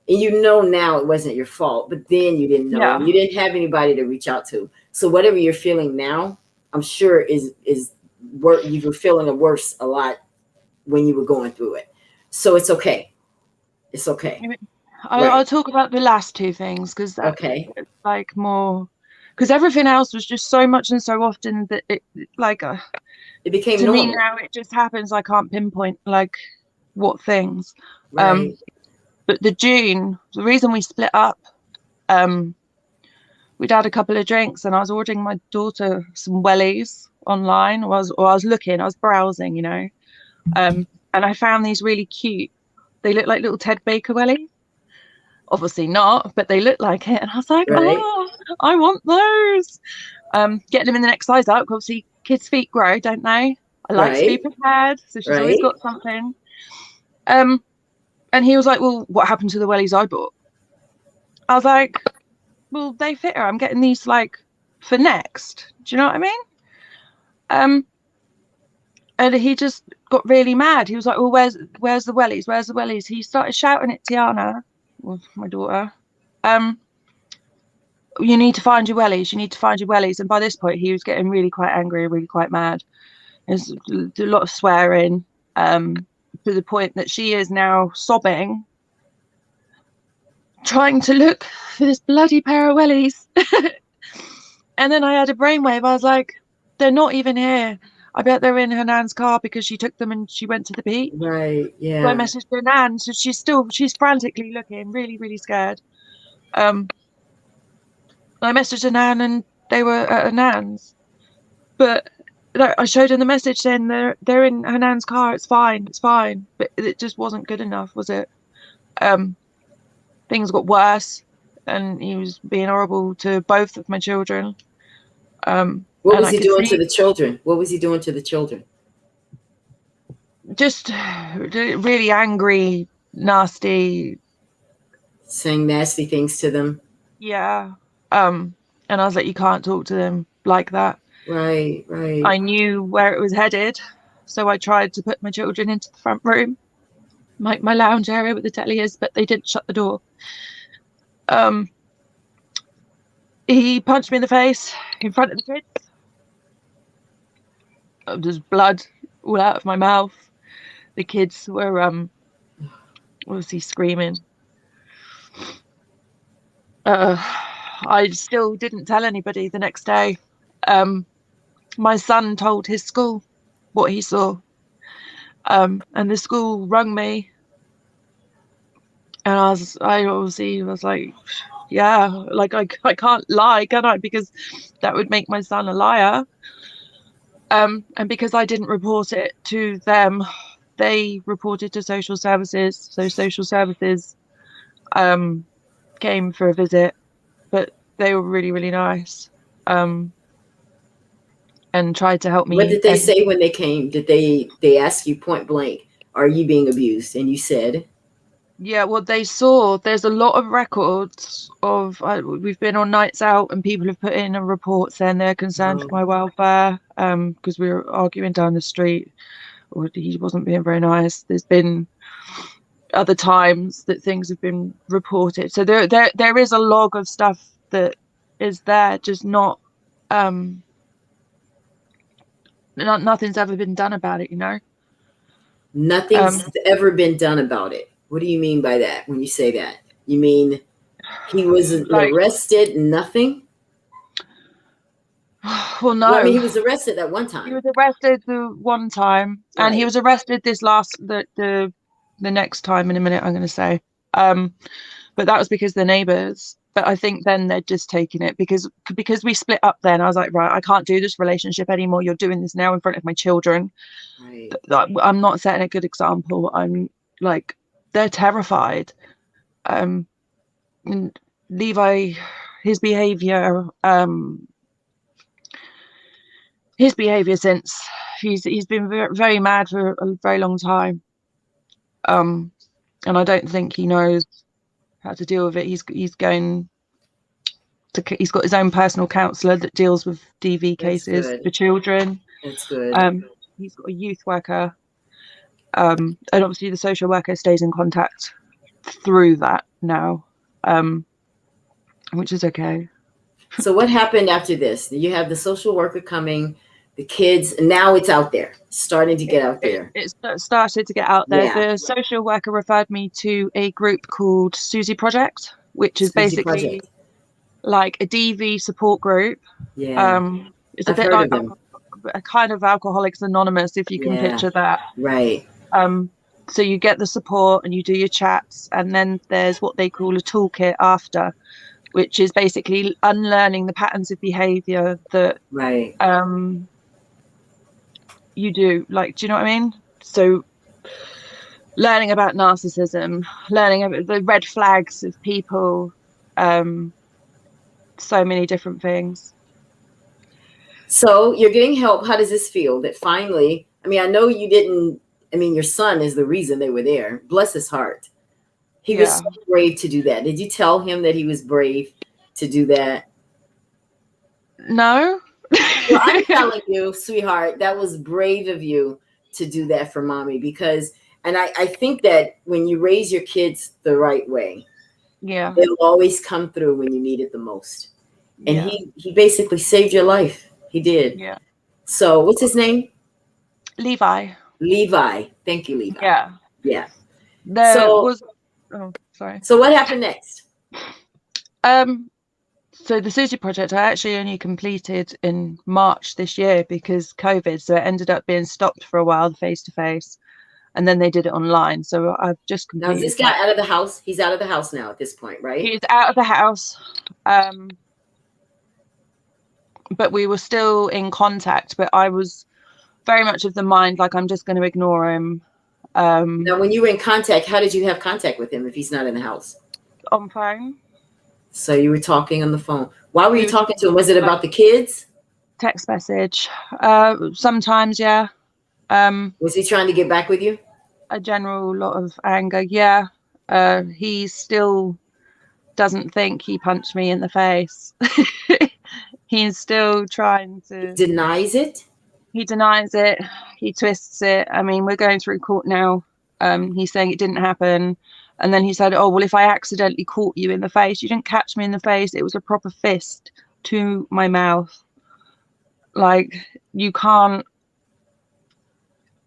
And you know now it wasn't your fault, but then you didn't know. Yeah. You didn't have anybody to reach out to. So whatever you're feeling now, I'm sure is you were feeling worse a lot when you were going through it. So it's okay. It's okay. I'll talk about the last two things because like more, because everything else was just so much and so often that it became to normal. Me now. It just happens. I can't pinpoint like what things. Right. But the reason we split up, we'd had a couple of drinks and I was ordering my daughter some wellies online. I was browsing, you know, and I found these really cute. They look like little Ted Baker wellies. Obviously not, but they look like it. And I was like, oh, I want those. Getting them in the next size up. Obviously, kids' feet grow, don't they? I like to be prepared. So she's always got something. And he was like, well, what happened to the wellies I bought? I was like, well, they fit her. I'm getting these like for next. Do you know what I mean? And he just got really mad. He was like, well, where's the wellies? Where's the wellies? He started shouting at Tiana, my daughter, you need to find your wellies. You need to find your wellies. And by this point, he was getting really quite angry, really quite mad. There's a lot of swearing, to the point that she is now sobbing, trying to look for this bloody pair of wellies. And then I had a brainwave. I was like, they're not even here. I bet they're in her nan's car because she took them and she went to the beach. Right, yeah. So I messaged her nan, so she's frantically looking, really, really scared. I messaged her nan and they were at her nan's. But I showed her the message saying they're in her nan's car, it's fine. But it just wasn't good enough, was it? Things got worse and he was being horrible to both of my children. What was he doing to the children? What was he doing to the children? Just really angry, nasty. Saying nasty things to them. Yeah. And I was like, you can't talk to them like that. Right. I knew where it was headed. So I tried to put my children into the front room, my lounge area where the telly is, but they didn't shut the door. He punched me in the face in front of the kids. There's blood all out of my mouth. The kids were obviously screaming. I still didn't tell anybody the next day. My son told his school what he saw. And the school rung me. And I obviously was like, yeah, like I can't lie, can I? Because that would make my son a liar. And because I didn't report it to them, they reported to social services. So social services came for a visit, but they were really, really nice. And tried to help me. What did they say when they came? Did they ask you point blank, are you being abused? And you said, yeah, well, they saw there's a lot of records of we've been on nights out and people have put in a report saying they're concerned for my welfare because we were arguing down the street, or he wasn't being very nice. There's been other times that things have been reported, so there is a log of stuff that is there, just not nothing's ever been done about it, you know. Nothing's ever been done about it. What do you mean by that? When you say that, you mean he was arrested? Nothing. Well, no. Well, I mean, he was arrested that one time. He was arrested the one time, right. And he was arrested the next time in a minute, I'm going to say. But that was because the neighbours. But I think then they're just taking it because we split up then. I was like, right, I can't do this relationship anymore. You're doing this now in front of my children. Right. I'm not setting a good example. I'm like, they're terrified. And Levi, his behaviour since he's been very, very mad for a very long time. And I don't think he knows how to deal with it. He's got his own personal counsellor that deals with DV cases for children. That's good. He's got a youth worker, and obviously the social worker stays in contact through that now, which is okay. So what happened after this? You have the social worker coming, the kids, and now it's out there, starting to get out there. It started to get out there. Yeah. The social worker referred me to a group called Susie Project, which is basically like a DV support group. Yeah. It's a bit like a kind of Alcoholics Anonymous, if you can picture that. Right. So you get the support and you do your chats, and then there's what they call a toolkit after, which is basically unlearning the patterns of behavior that you do. Like, do you know what I mean? So learning about narcissism, learning about the red flags of people, so many different things. So you're getting help. How does this feel that finally, I mean, I know you didn't, I mean, your son is the reason they were there. Bless his heart. He was so brave to do that. Did you tell him that he was brave to do that? No. Well, I'm telling you, sweetheart, that was brave of you to do that for mommy, because, and I think that when you raise your kids the right way, they'll always come through when you need it the most. And he basically saved your life. He did. Yeah. So what's his name? Levi. Levi. Thank you, Levi. Yeah. Yeah. Sorry. So what happened next? So the Susie Project I actually only completed in March this year because COVID. So it ended up being stopped for a while, face-to-face. And then they did it online. So I've just completed. Now, is this guy out of the house? He's out of the house now at this point, right? He's out of the house. But we were still in contact. But I was very much of the mind, like, I'm just going to ignore him. Now, when you were in contact, how did you have contact with him if he's not in the house? On phone. So you were talking on the phone. Why were you talking to him? Was it about the kids? Text message. Sometimes, yeah. Was he trying to get back with you? A general lot of anger, yeah. He still doesn't think he punched me in the face. He's still trying to... He denies it? He denies it. He twists it. I mean, we're going through court now. He's saying it didn't happen. And then he said, oh, well, if I accidentally caught you in the face, you didn't catch me in the face. It was a proper fist to my mouth. Like, you can't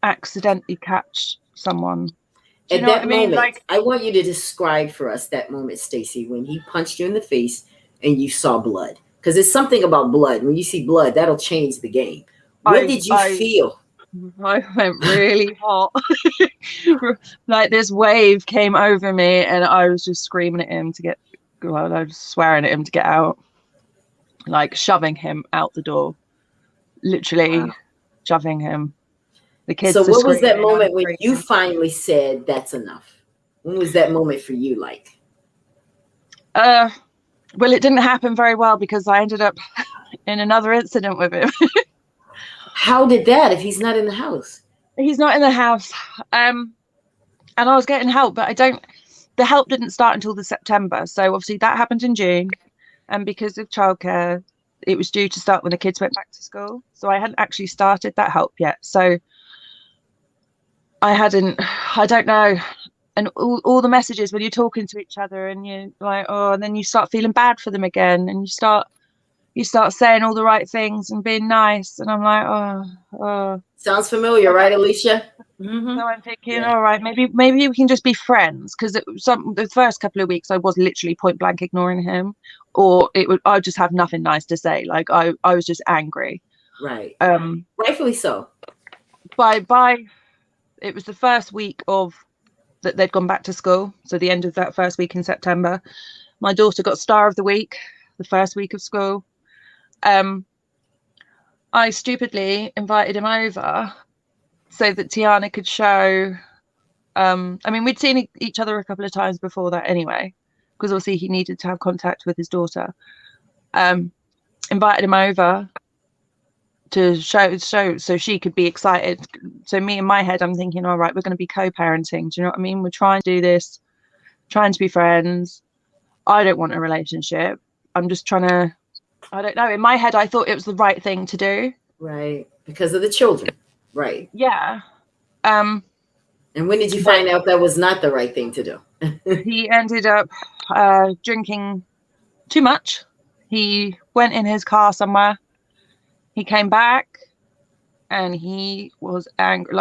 accidentally catch someone. At that moment, like, I want you to describe for us that moment, Stacey, when he punched you in the face and you saw blood. Because it's something about blood. When you see blood, that'll change the game. What did you feel? I went really hot. Like, this wave came over me and I was just screaming at him to get, well, I was swearing at him to get out. Like, shoving him out the door. Literally shoving him. The kids. So what was that moment when you finally said that's enough? When was that moment for you like? Well, it didn't happen very well because I ended up in another incident with him. How did that if he's not in the house? He's not in the house. And I was getting help, but the help didn't start until the September. So obviously that happened in June. And because of childcare, it was due to start when the kids went back to school. So I hadn't actually started that help yet. So I don't know. And all the messages when you're talking to each other and you're like, oh, and then you start feeling bad for them again. And you start saying all the right things and being nice. And I'm like, oh. Sounds familiar, right, Alesah? Mm-hmm. So I'm thinking, all right, maybe we can just be friends, because the first couple of weeks I was literally point blank ignoring him, or I would just have nothing nice to say. Like I was just angry. Right. Rightfully so. By it was the first week of that they'd gone back to school. So the end of that first week in September, my daughter got Star of the Week, the first week of school. I stupidly invited him over so that Tiana could show. I mean, we'd seen each other a couple of times before that anyway, because obviously he needed to have contact with his daughter. Invited him over to show so she could be excited. So me in my head, I'm thinking, all right, we're going to be co-parenting. Do you know what I mean? We're trying to do this, trying to be friends. I don't want a relationship. I'm just trying to, I don't know. In my head, I thought it was the right thing to do. Right. Because of the children. Right. Yeah. And when did you find out that was not the right thing to do? He ended up drinking too much. He went in his car somewhere. He came back and he was angry.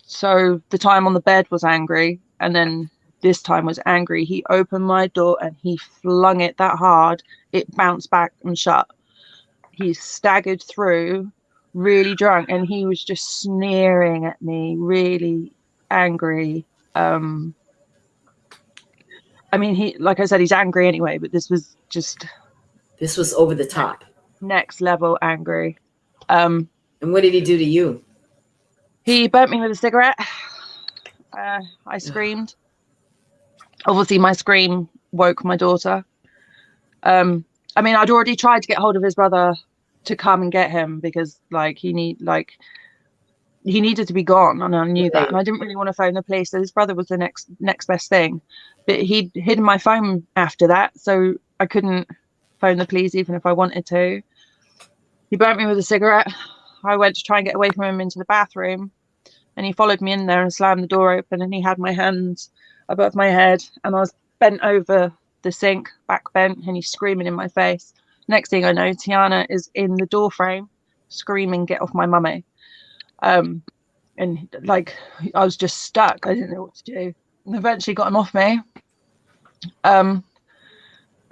So the time on the bed was angry. And then this time was angry. He opened my door and he flung it that hard. It bounced back and shut. He staggered through, really drunk. And he was just sneering at me, really angry. I mean, like I said, he's angry anyway, but this was over the top. Next level angry. And what did he do to you? He burnt me with a cigarette. I screamed. Obviously my scream woke my daughter. I mean, I'd already tried to get hold of his brother to come and get him, because he needed to be gone, and I knew that, and I didn't really want to phone the police. So his brother was the next best thing, but he'd hidden my phone after that, so I couldn't phone the police even if I wanted to. He burnt me with a cigarette. I went to try and get away from him into the bathroom, and he followed me in there and slammed the door open, and he had my hands above my head, and I was bent over the sink, back bent, and he's screaming in my face. Next thing I know, Tiana is in the door frame screaming, "Get off my mummy." And I was just stuck. I didn't know what to do, and eventually got him off me. And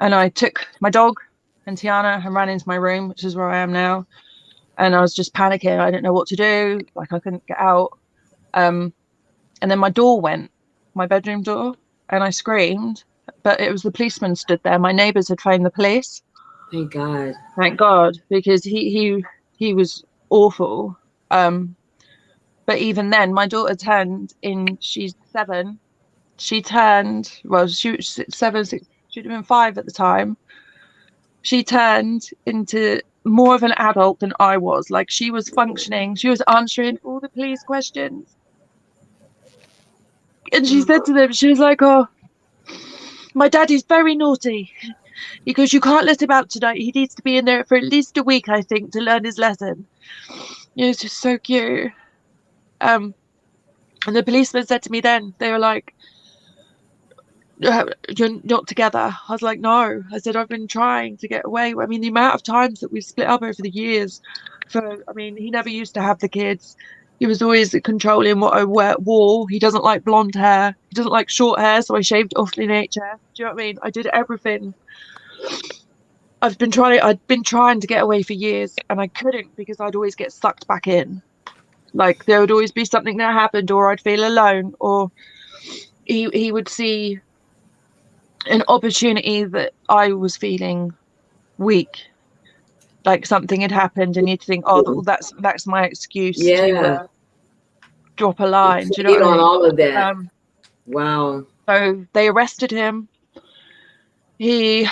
I took my dog and Tiana and ran into my room, which is where I am now. And I was just panicking. I didn't know what to do. I couldn't get out. And then my door went, my bedroom door, and I screamed, but it was the policeman stood there. My neighbours had phoned the police. Thank God. Thank God, because he was awful. But even then, my daughter turned she's 7. She turned, she was 7, 6, she'd have been 5 at the time. She turned into more of an adult than I was. Like, she was functioning. She was answering all the police questions. And she said to them, she was like, "Oh, my daddy's very naughty. He goes, you can't let him out tonight. He needs to be in there for at least a week, I think, to learn his lesson." It was just so cute. And the policeman said to me then, they were like, "You're not together." I was like, "No." I said, "I've been trying to get away." I mean, the amount of times that we've split up over the years. He never used to have the kids. He was always controlling what I wore. He doesn't like blonde hair. He doesn't like short hair, so I shaved off in nature. Do you know what I mean? I did everything. I'd been trying to get away for years, and I couldn't, because I'd always get sucked back in. Like, there would always be something that happened, or I'd feel alone, or he would see an opportunity that I was feeling weak, like something had happened, and you'd think, "Oh, that's my excuse to drop a line." Do you know what I mean? All of that. Wow. So they arrested him. He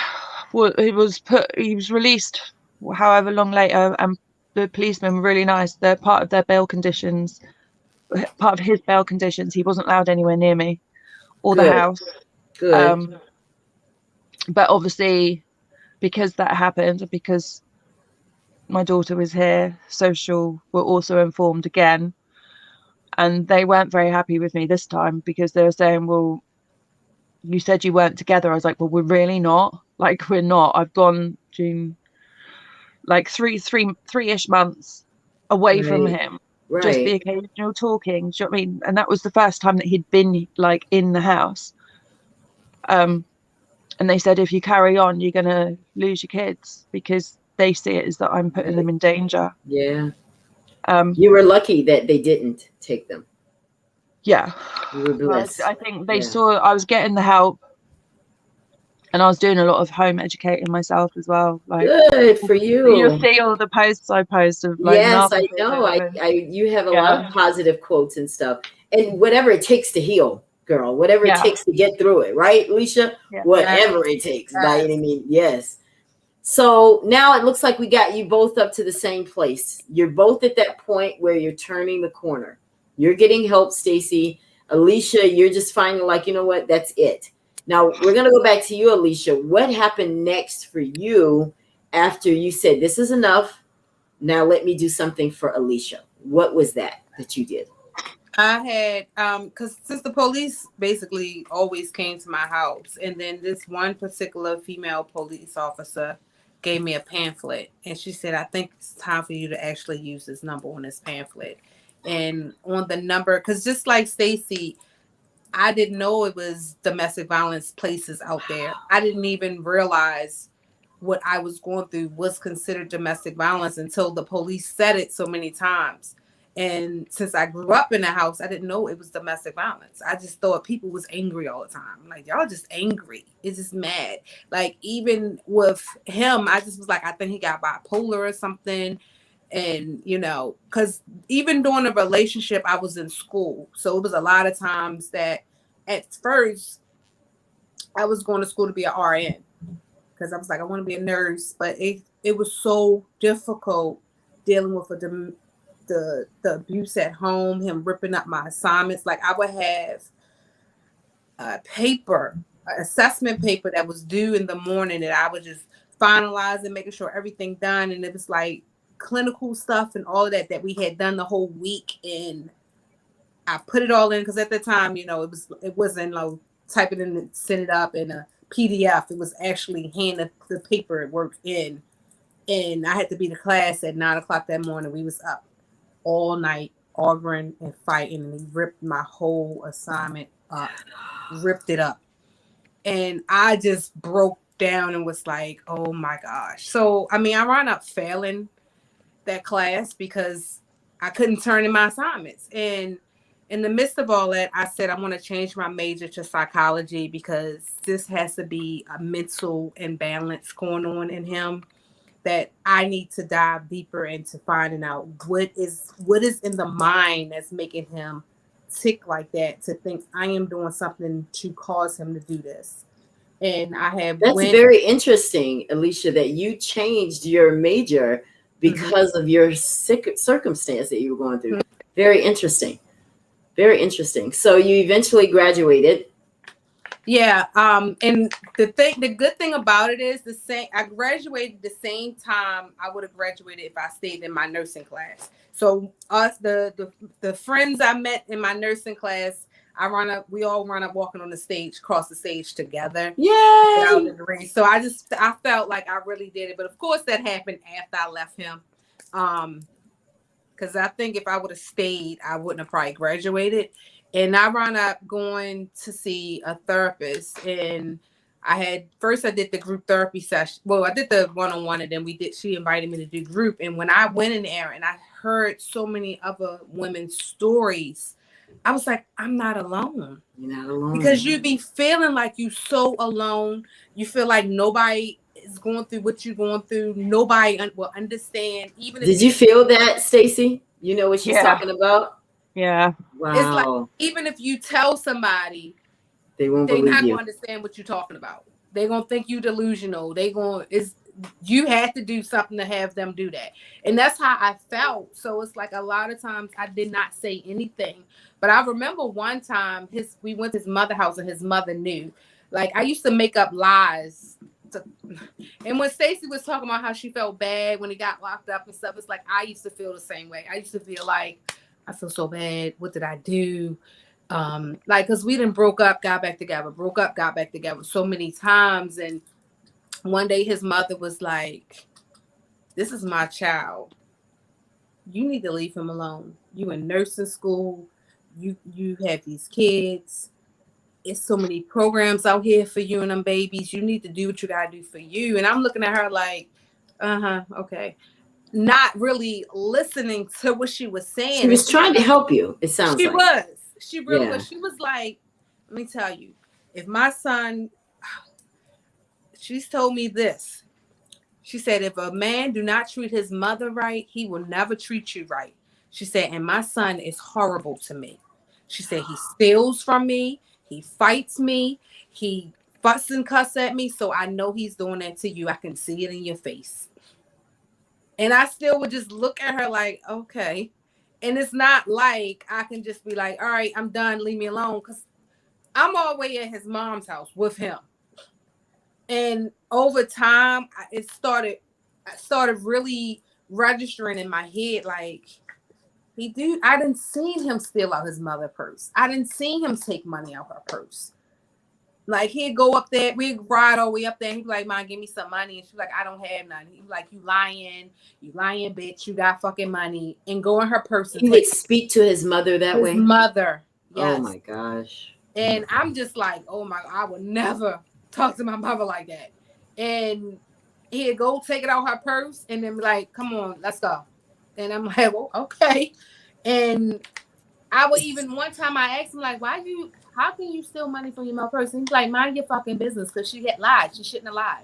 well, he was released however long later, and the policemen were really nice. They're part of his bail conditions, he wasn't allowed anywhere near me or the Good. house. Good. But obviously, because that happened, because my daughter was here, social were also informed again, and they weren't very happy with me this time, because they were saying, well, you said you weren't together. I was like, well, we're really not. Like, we're not. I've gone like three-ish months away from him. Just the occasional talking. Do you know what I mean? And that was the first time that he'd been like in the house. And they said, if you carry on, you're gonna lose your kids, because they see it as that I'm putting them in danger. Yeah. You were lucky that they didn't take them. Yeah. You were blessed. I think they saw I was getting the help, and I was doing a lot of home educating myself as well. Like, good for you. You'll see all the posts I post of like, yes, I know. You have a lot of positive quotes and stuff, and whatever it takes to heal, girl. Whatever it takes to get through it, right, Alesah? Yeah. Whatever it takes, by any means. Yes. So now it looks like we got you both up to the same place. You're both at that point where you're turning the corner. You're getting help, Stacey. Alesah, you're just finding like, you know what, that's it. Now we're going to go back to you, Alesah. What happened next for you after you said, this is enough? Now let me do something for Alesah. What was that you did? I had, because since the police basically always came to my house, and then this one particular female police officer gave me a pamphlet, and she said, I think it's time for you to actually use this number on this pamphlet. And on the number, because just like Stacey, I didn't know it was domestic violence places out there. I didn't even realize what I was going through was considered domestic violence until the police said it so many times. And since I grew up in the house, I didn't know it was domestic violence. I just thought people was angry all the time. Like, y'all just angry. It's just mad. Like, even with him, I just was like, I think he got bipolar or something. And, you know, because even during the relationship, I was in school. So it was a lot of times that at first I was going to school to be an RN, because I was like, I want to be a nurse. But it was so difficult dealing with the abuse at home, him ripping up my assignments. Like, I would have a paper, an assessment paper that was due in the morning that I would just finalize and making sure everything done. And it was like clinical stuff and all of that we had done the whole week. And I put it all in, because at the time, you know, it wasn't like type it in and send it up in a PDF. It was actually hand the paperwork in. And I had to be to class at 9 o'clock that morning. We was up all night arguing and fighting, and he ripped my whole assignment up, ripped it up. And I just broke down and was like, oh my gosh. So, I mean, I wound up failing that class because I couldn't turn in my assignments. And in the midst of all that, I said, I want to change my major to psychology, because this has to be a mental imbalance going on in him, that I need to dive deeper into finding out what is in the mind that's making him tick like that, to think I am doing something to cause him to do this. And that's very interesting, Alesah, that you changed your major because of your circumstance that you were going through. Very interesting. Very interesting. So you eventually graduated. Yeah. And the good thing about it is I graduated the same time I would have graduated if I stayed in my nursing class. So the friends I met in my nursing class, we all run up walking on the stage, cross the stage together. Yay! So I felt like I really did it. But of course that happened after I left him. Because I think if I would have stayed, I wouldn't have probably graduated. And I wound up going to see a therapist, and I did the group therapy session. Well, I did the one-on-one, and then she invited me to do group. And when I went in there and I heard so many other women's stories, I was like, I'm not alone. You're not alone. Because you be feeling like you so alone. You feel like nobody is going through what you're going through. Nobody will understand. Did you feel that, Stacey? You know what she's talking about? Yeah. Wow. It's like, even if you tell somebody, they're not going to understand what you're talking about. They're gonna think you delusional. You had to do something to have them do that. And that's how I felt. So it's like a lot of times I did not say anything. But I remember one time we went to his mother's house and his mother knew. Like I used to make up lies. And when Stacey was talking about how she felt bad when he got locked up and stuff, it's like I used to feel the same way. I used to feel like I feel so bad. What did I do? Like, because we done broke up, got back together, broke up, got back together so many times. And one day his mother was like, this is my child. You need to leave him alone. You in nursing school. You have these kids. It's so many programs out here for you and them babies. You need to do what you gotta do for you. And I'm looking at her like, okay. Not really listening to what she was saying. She was trying to help you, it sounds she like. was. She really was. She was like, let me tell you, if my son, she's told me this. She said, if a man do not treat his mother right, he will never treat you right. She said, and my son is horrible to me. She said, he steals from me. He fights me. He fuss and cuss at me. So I know he's doing that to you. I can see it in your face. And I still would just look at her like, okay. And it's not like I can just be like, all right, I'm done. Leave me alone. Because I'm all the way at his mom's house with him. And over time, I started really registering in my head, like, I didn't see him steal out his mother's purse. I didn't see him take money out her purse. Like, he'd go up there, we'd ride all the way up there, and he'd be like, Mom, give me some money. And she's like, I don't have none. He'd be like, you lying, bitch, you got fucking money. And go in her purse and he would speak to his mother that way? His mother, yes. Oh my gosh. And I'm just like, oh my, I would never talk to my mother like that. And he'd go take it out her purse and then be like, come on, let's go. And I'm like, well, okay. And I would even, one time I asked him, like, how can you steal money from your mother's purse? And he's like, mind your fucking business, because she had lied. She shouldn't have lied.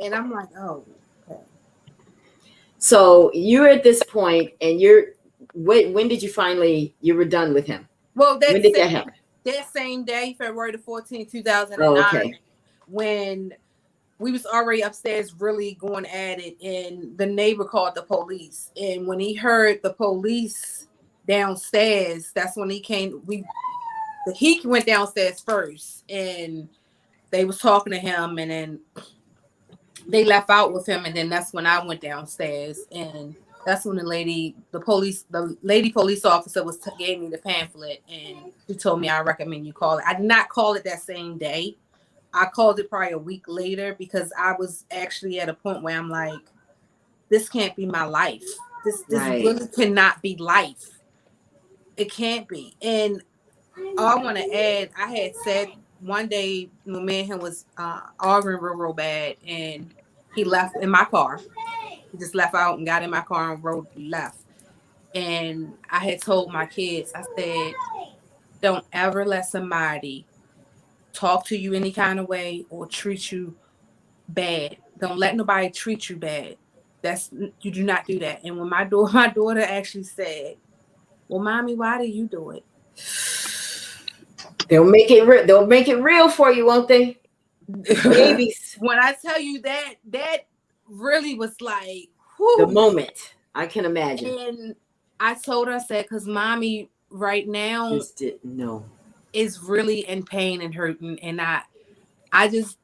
And I'm like, oh, okay. So you're at this point and when did you were done with him? Well, when did that happen? That same day, February the 14th, 2009, when we was already upstairs really going at it, and the neighbor called the police. And when he heard the police downstairs, that's when he came. He went downstairs first, and they was talking to him, and then they left out with him, and then that's when I went downstairs, and that's when the lady police officer gave me the pamphlet, and she told me I recommend you call it. I did not call it that same day. I called it probably a week later, because I was actually at a point where I'm like, this can't be my life. This really cannot be life. It can't be. And all I want to add, I had said one day when me and him was arguing real bad, and he left in my car. He just left out and got in my car and left. And I had told my kids, I said, don't ever let somebody talk to you any kind of way or treat you bad. Don't let nobody treat you bad. You do not do that. And when my daughter actually said, well, Mommy, why do you do it? They'll make it real for you, won't they? Babies. When I tell you that really was like, whew. The moment. I can imagine. And I told her, I said, because Mommy right now just didn't know. Is really in pain and hurting, and I just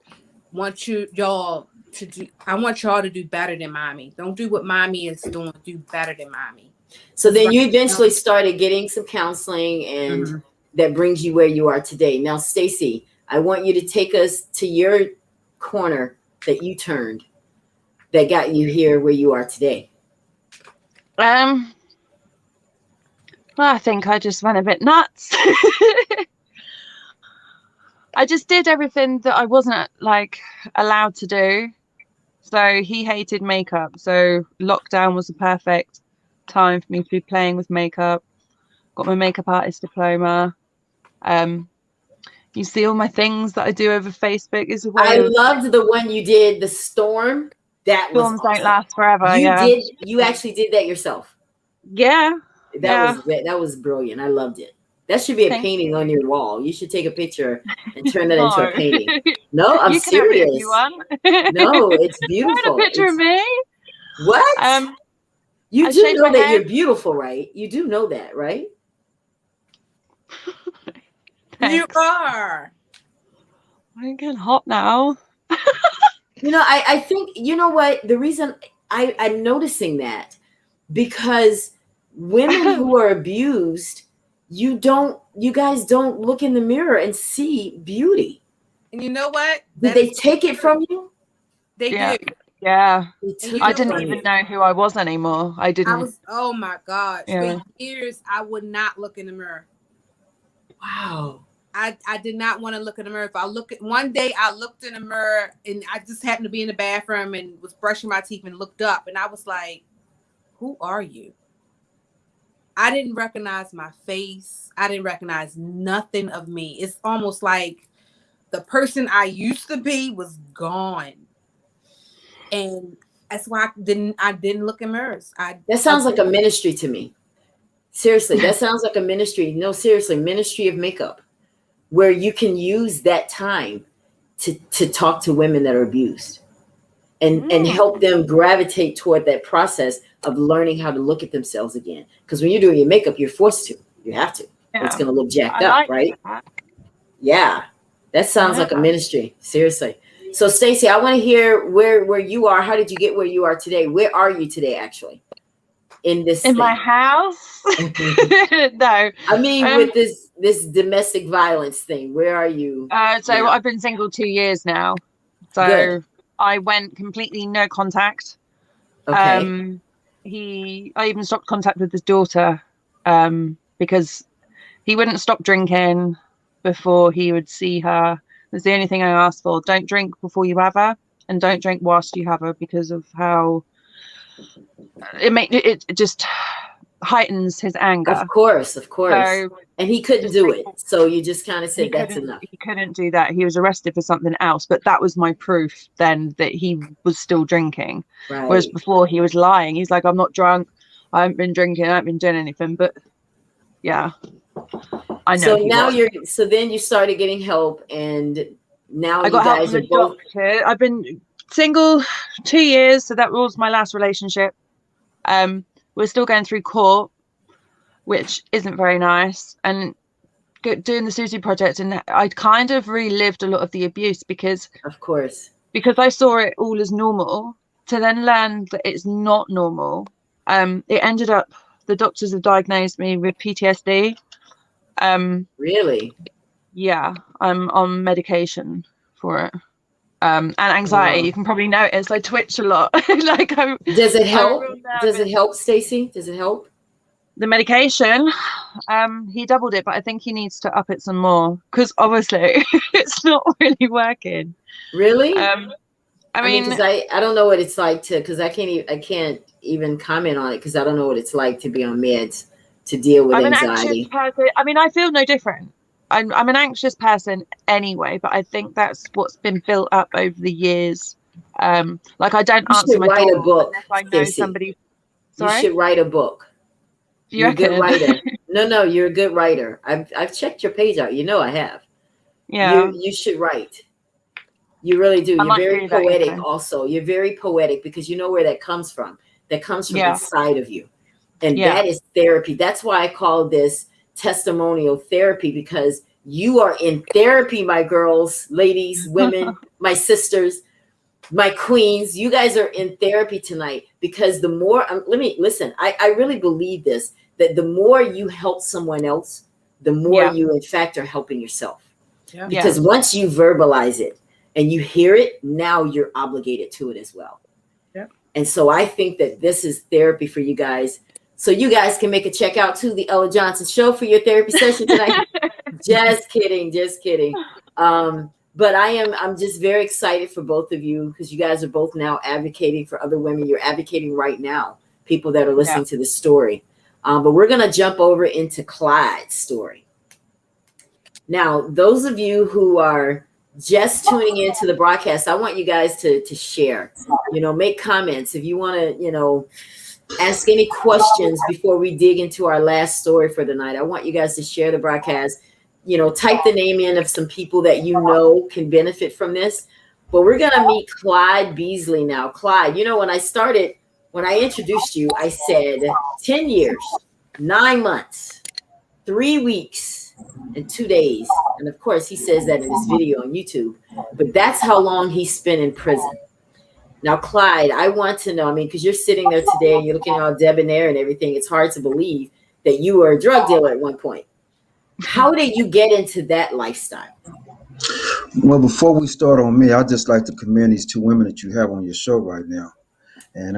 want y'all to do. I want y'all to do better than Mommy. Don't do what Mommy is doing. Do better than Mommy. So then you eventually started getting some counseling, and that brings you where you are today. Now, Stacey, I want you to take us to your corner that you turned, that got you here where you are today. Well, I think I just went a bit nuts. I just did everything that I wasn't allowed to do. So he hated makeup. So lockdown was the perfect time for me to be playing with makeup. Got my makeup artist diploma. You see all my things that I do over Facebook is a way. I loved the one you did, the storm. That was storms awesome. Don't last forever. You actually did that yourself. Yeah. That was brilliant. I loved it. That should be a Thank painting on your wall. You should take a picture and turn that No. into a painting. No, I'm You can have it serious. if you want. No, it's Find beautiful. a picture of me. What? You I do shaved know my that head. you're beautiful, right? You do know that, right? You Thanks. are. I'm getting hot now. You know, I think, you know what? The reason I'm noticing that, because women who are abused, you guys don't look in the mirror and see beauty. And you know what? Did they take it from you? They Yeah. do. Yeah. They And took you I it didn't from even you. know who I was anymore. I didn't. Oh my gosh. Yeah. For years, I would not look in the mirror. Wow. I did not want to look in the mirror. If I look at one day, I looked in the mirror and I just happened to be in the bathroom and was brushing my teeth and looked up and I was like, who are you? I didn't recognize my face. I didn't recognize nothing of me. It's almost like the person I used to be was gone. And that's why I didn't look in mirrors. That sounds like a ministry to me. Seriously, that sounds like a ministry. No, seriously, ministry of makeup, where you can use that time to talk to women that are abused and help them gravitate toward that process of learning how to look at themselves again. Because when you're doing your makeup, you're forced to. You have to. Yeah. It's going to look jacked I up, like right? that. Yeah. That sounds like a Yeah. ministry. Seriously. So, Stacey, I want to hear where you are. How did you get where you are today? Where are you today, actually? In my house? No. I mean, with this domestic violence thing, where are you? So now? I've been single 2 years now. So Good. I went completely no contact. Okay. I even stopped contact with his daughter because he wouldn't stop drinking before he would see her. That's the only thing I asked for. Don't drink before you have her, and don't drink whilst you have her, because of how it just heightens his anger. Of course. So, and he couldn't do it. So you just kind of said that's enough. He couldn't do that. He was arrested for something else, but that was my proof then that he was still drinking. Right. Whereas before he was lying. He's like, I'm not drunk. I haven't been drinking. I haven't been doing anything. But yeah, I know. So now so then you started getting help, and now I got you help guys from are the both. doctor. I've been single 2 years, so that was my last relationship. We're still going through court, which isn't very nice, and doing the Susie project, and I kind of relived a lot of the abuse because I saw it all as normal, to then learn that it's not normal. It ended up, the doctors have diagnosed me with PTSD. Really? Yeah, I'm on medication for it. And anxiety. You can probably notice I twitch a lot. Does it help? Does it help, Stacey? Does it help? The medication, he doubled it, but I think he needs to up it some more, because obviously it's not really working. Really? I mean, because I don't know what it's like because I can't even comment on it, because I don't know what it's like to be on meds to deal with anxiety. I'm an anxious person. I mean, I feel no different. I'm an anxious person anyway, but I think that's what's been built up over the years. I don't answer my write door a book, unless I know Stacey. somebody. Sorry? You should write a book. You're a good writer. No, you're a good writer. I've checked your page out. You know I have. Yeah. You should write. You really do. You're very poetic also. You're very poetic, because you know where that comes from. That comes from inside of you. And that is therapy. That's why I call this testimonial therapy, because you are in therapy, my girls, ladies, women, my sisters, my queens. You guys are in therapy tonight, because the more I really believe this, that the more you help someone else, the more you in fact are helping yourself. Because once you verbalize it and you hear it, now you're obligated to it as well. And so I think that this is therapy for you guys. So you guys can make a check out to the Ella Johnson Show for your therapy session tonight. Just kidding. But I'm just very excited for both of you, because you guys are both now advocating for other women. You're advocating right now, people that are listening to this story. But we're going to jump over into Clyde's story. Now, those of you who are just tuning into the broadcast, I want you guys to share, make comments. If you want to, ask any questions before we dig into our last story for the night. I want you guys to share the broadcast. Type the name in of some people that can benefit from this. But we're going to meet Clyde Beasley now. Clyde, when I introduced you, I said 10 years, 9 months, 3 weeks, and 2 days. And of course, he says that in his video on YouTube. But that's how long he spent in prison. Now, Clyde, I want to know, because you're sitting there today and you're looking all debonair and everything. It's hard to believe that you were a drug dealer at one point. How did you get into that lifestyle? Well, before we start on me, I'd just like to commend these two women that you have on your show right now. And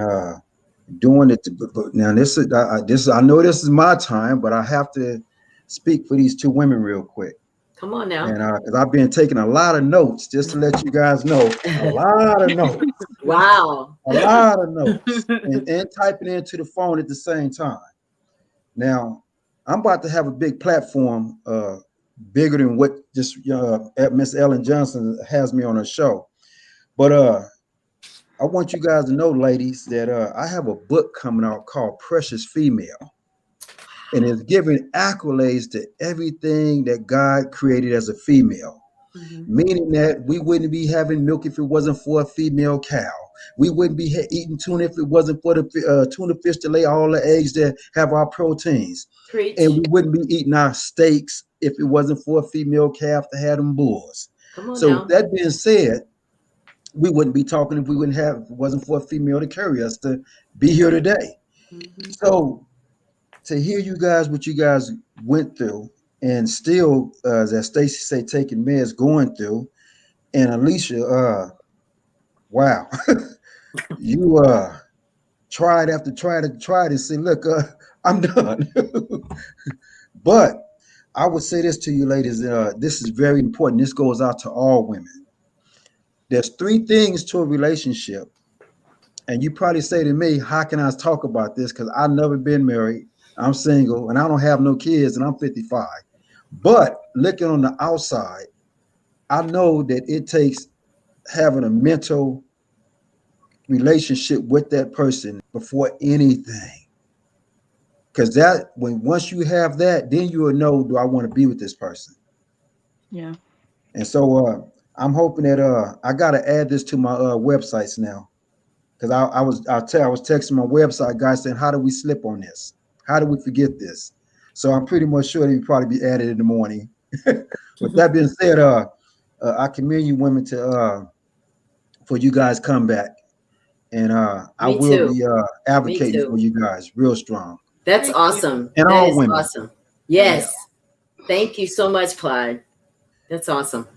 doing it. Now, I know this is my time, but I have to speak for these two women real quick. Come on now. And because I've been taking a lot of notes, just to let you guys know, a lot of notes. Wow. A lot of notes. and typing into the phone at the same time. Now, I'm about to have a big platform, bigger than what just Miss Ellen Johnson has me on her show. But I want you guys to know, ladies, that I have a book coming out called Precious Female. And it's giving accolades to everything that God created as a female. Mm-hmm. Meaning that we wouldn't be having milk if it wasn't for a female cow. We wouldn't be eating tuna if it wasn't for the tuna fish to lay all the eggs that have our proteins. Preach. And we wouldn't be eating our steaks if it wasn't for a female calf to have them bulls. So that being said, we wouldn't be talking if it wasn't for a female to carry us to be here today. Mm-hmm. So to hear you guys, what you guys went through, and still, as Stacey say, taking meds, going through, and Alesah, wow, you tried after tried to say, look, I'm done. But I would say this to you, ladies. This is very important. This goes out to all women. There's 3 things to a relationship, and you probably say to me, "How can I talk about this?" Because I've never been married. I'm single and I don't have no kids and I'm 55. But looking on the outside, I know that it takes having a mental relationship with that person before anything. Because once you have that, then you will know, do I want to be with this person? Yeah. And so I'm hoping that I got to add this to my websites now. Because I was texting my website guys saying, how do we slip on this? How do we forget this? So I'm pretty much sure they'll probably be added in the morning. With that being said, I commend you women for you guys come back. And I will be advocating for you guys real strong. That's awesome. And all women. Awesome. Yes. Yeah. Thank you so much, Clyde. That's awesome.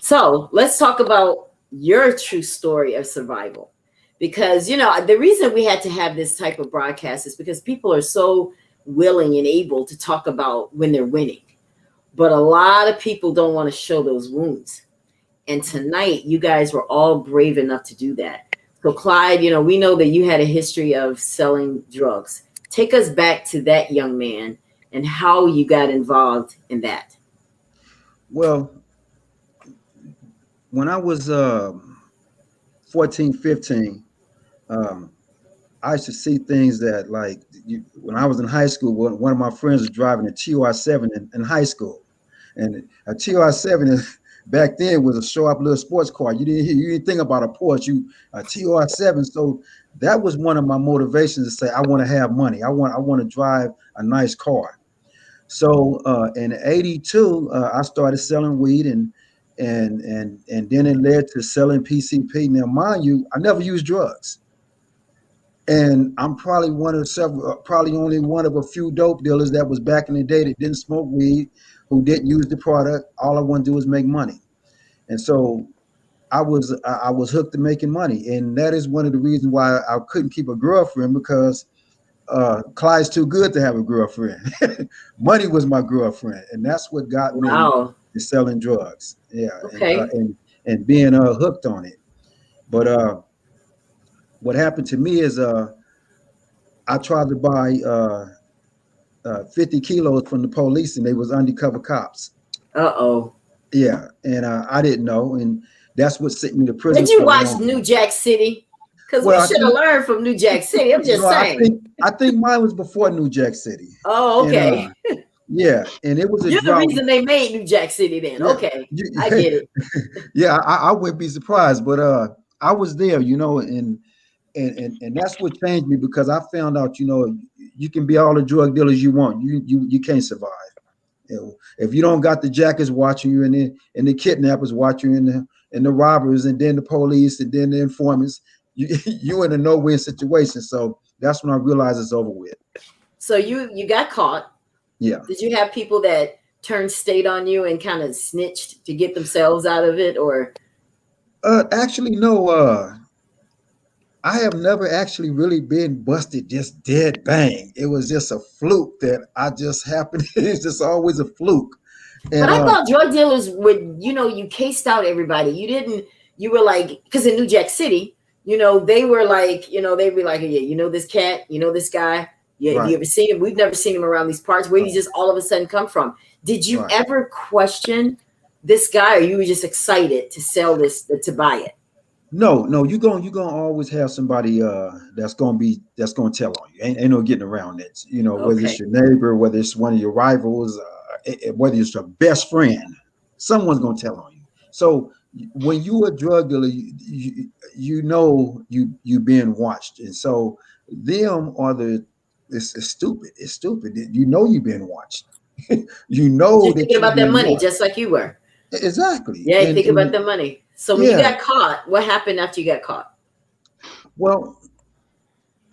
So let's talk about your true story of survival. Because, the reason we had to have this type of broadcast is because people are so willing and able to talk about when they're winning. But a lot of people don't want to show those wounds. And tonight, you guys were all brave enough to do that. So, Clyde, we know that you had a history of selling drugs. Take us back to that young man and how you got involved in that. Well, when I was 14, 15, I used to see things that when I was in high school, one of my friends was driving a TR7 in high school. And a TR7 back then was a show-up little sports car. You didn't think about a Porsche, a TR7. So that was one of my motivations to say, I want to have money. I want to drive a nice car. So in '82, I started selling weed and then it led to selling PCP. Now, mind you, I never used drugs. And I'm probably only one of a few dope dealers that was back in the day that didn't smoke weed, who didn't use the product. All I want to do is make money. And so I was hooked to making money. And that is one of the reasons why I couldn't keep a girlfriend, because Clyde's too good to have a girlfriend. Money was my girlfriend. And that's what got me to selling drugs. Yeah. Okay. And being hooked on it. But what happened to me is I tried to buy 50 kilos from the police, and they was undercover cops. Uh-oh. Yeah, and I didn't know, and that's what sent me to prison. Did you watch New Jack City? Because we should have learned from New Jack City. I'm just saying. I think mine was before New Jack City. Oh, okay. And, yeah, and it was a You're drought. the reason they made New Jack City then. Yeah. Okay, I get it. Yeah, I wouldn't be surprised, but I was there, you know, and that's what changed me, because I found out, you know, you can be all the drug dealers you want, you can't survive. You know, if you don't got the jackets watching you, and the kidnappers watching you, and the robbers, and then the police, and then the informants, you in a no-win situation. So that's when I realized it's over with. So you got caught. Yeah. Did you have people that turned state on you and kind of snitched to get themselves out of it, or? Actually, no. I have never actually really been busted just dead bang. It was just a fluke that I just happened. It's just always a fluke. And, but I thought drug dealers would, you know, you cased out everybody. You were like, because in New Jack City, you know, they were like, you know, they'd be like, yeah, you know this cat, you know this guy. Yeah, right. Have you ever seen him? We've never seen him around these parts. Where did he just all of a sudden come from? Did you ever question this guy, or you were just excited to sell this, to buy it? No, you're gonna always have somebody that's gonna tell on you. Ain't no getting around it. You know, whether it's your neighbor, whether it's one of your rivals, whether it's your best friend, someone's gonna tell on you. So when you a drug dealer, you know you being watched, and so them are the. It's stupid. It's stupid. You know you've been watched. You know you're thinking about that money, just like you were. Exactly. Yeah, think about the money. So when you got caught, what happened after you got caught? Well,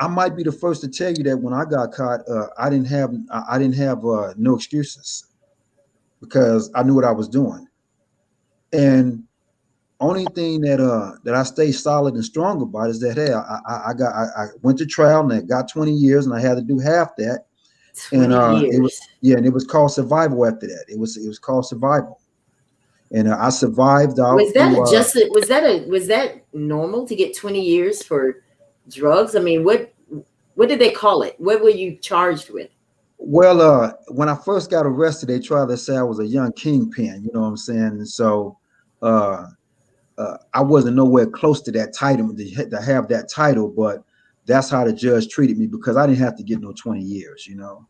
I might be the first to tell you that when I got caught, I didn't have no excuses, because I knew what I was doing, and only thing that I stay solid and strong about is that, hey, I went to trial and I got 20 years, and I had to do half that. And it was called survival after that. It was called survival. And I survived out. Was that normal to get 20 years for drugs? I mean, what did they call it? What were you charged with? Well, when I first got arrested, they tried to say I was a young kingpin, you know what I'm saying? And so I wasn't nowhere close to that title, to have that title, but that's how the judge treated me, because I didn't have to get no 20 years, you know.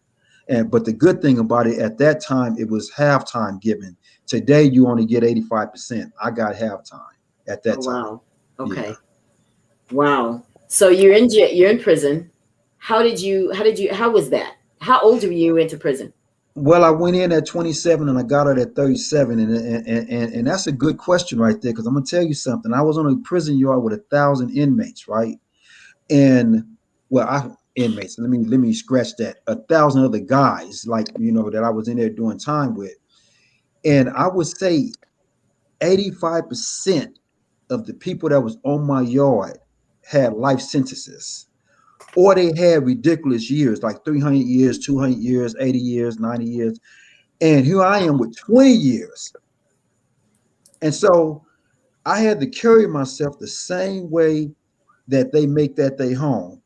But the good thing about it, at that time, it was halftime given. Today, you only get 85%. I got halftime at that time. Wow. Okay. Yeah. Wow. So you're in prison. How was that? How old were you into prison? Well, I went in at 27 and I got out at 37, and that's a good question right there, because I'm gonna tell you something. I was on a prison yard with 1,000 inmates, right? And inmates. Let me scratch that. 1,000 other guys, like, you know, that I was in there doing time with, and I would say 85% of the people that was on my yard had life sentences, or they had ridiculous years, like 300 years, 200 years, 80 years, 90 years. And here I am with 20 years. And so I had to carry myself the same way that they make that they home.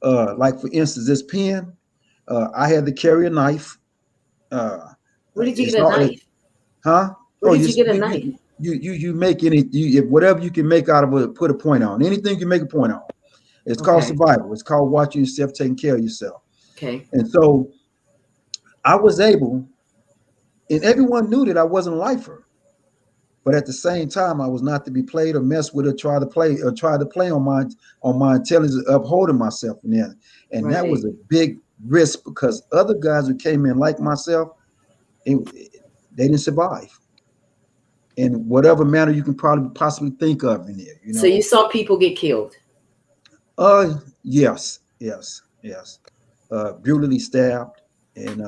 Like, for instance, this pen, I had to carry a knife. Where did you get a knife? Huh? Where did you get a knife? You make whatever you can make out of it, put a point on. Anything you can make a point on. It's called survival. It's called watching yourself, taking care of yourself. Okay. And so I was able, and everyone knew that I wasn't a lifer, but at the same time, I was not to be played or messed with, or try to play on my intelligence, upholding myself in there. And that was a big risk, because other guys who came in like myself, they didn't survive in whatever manner you can probably possibly think of in there. You know? So you saw people get killed? Yes. Brutally stabbed, and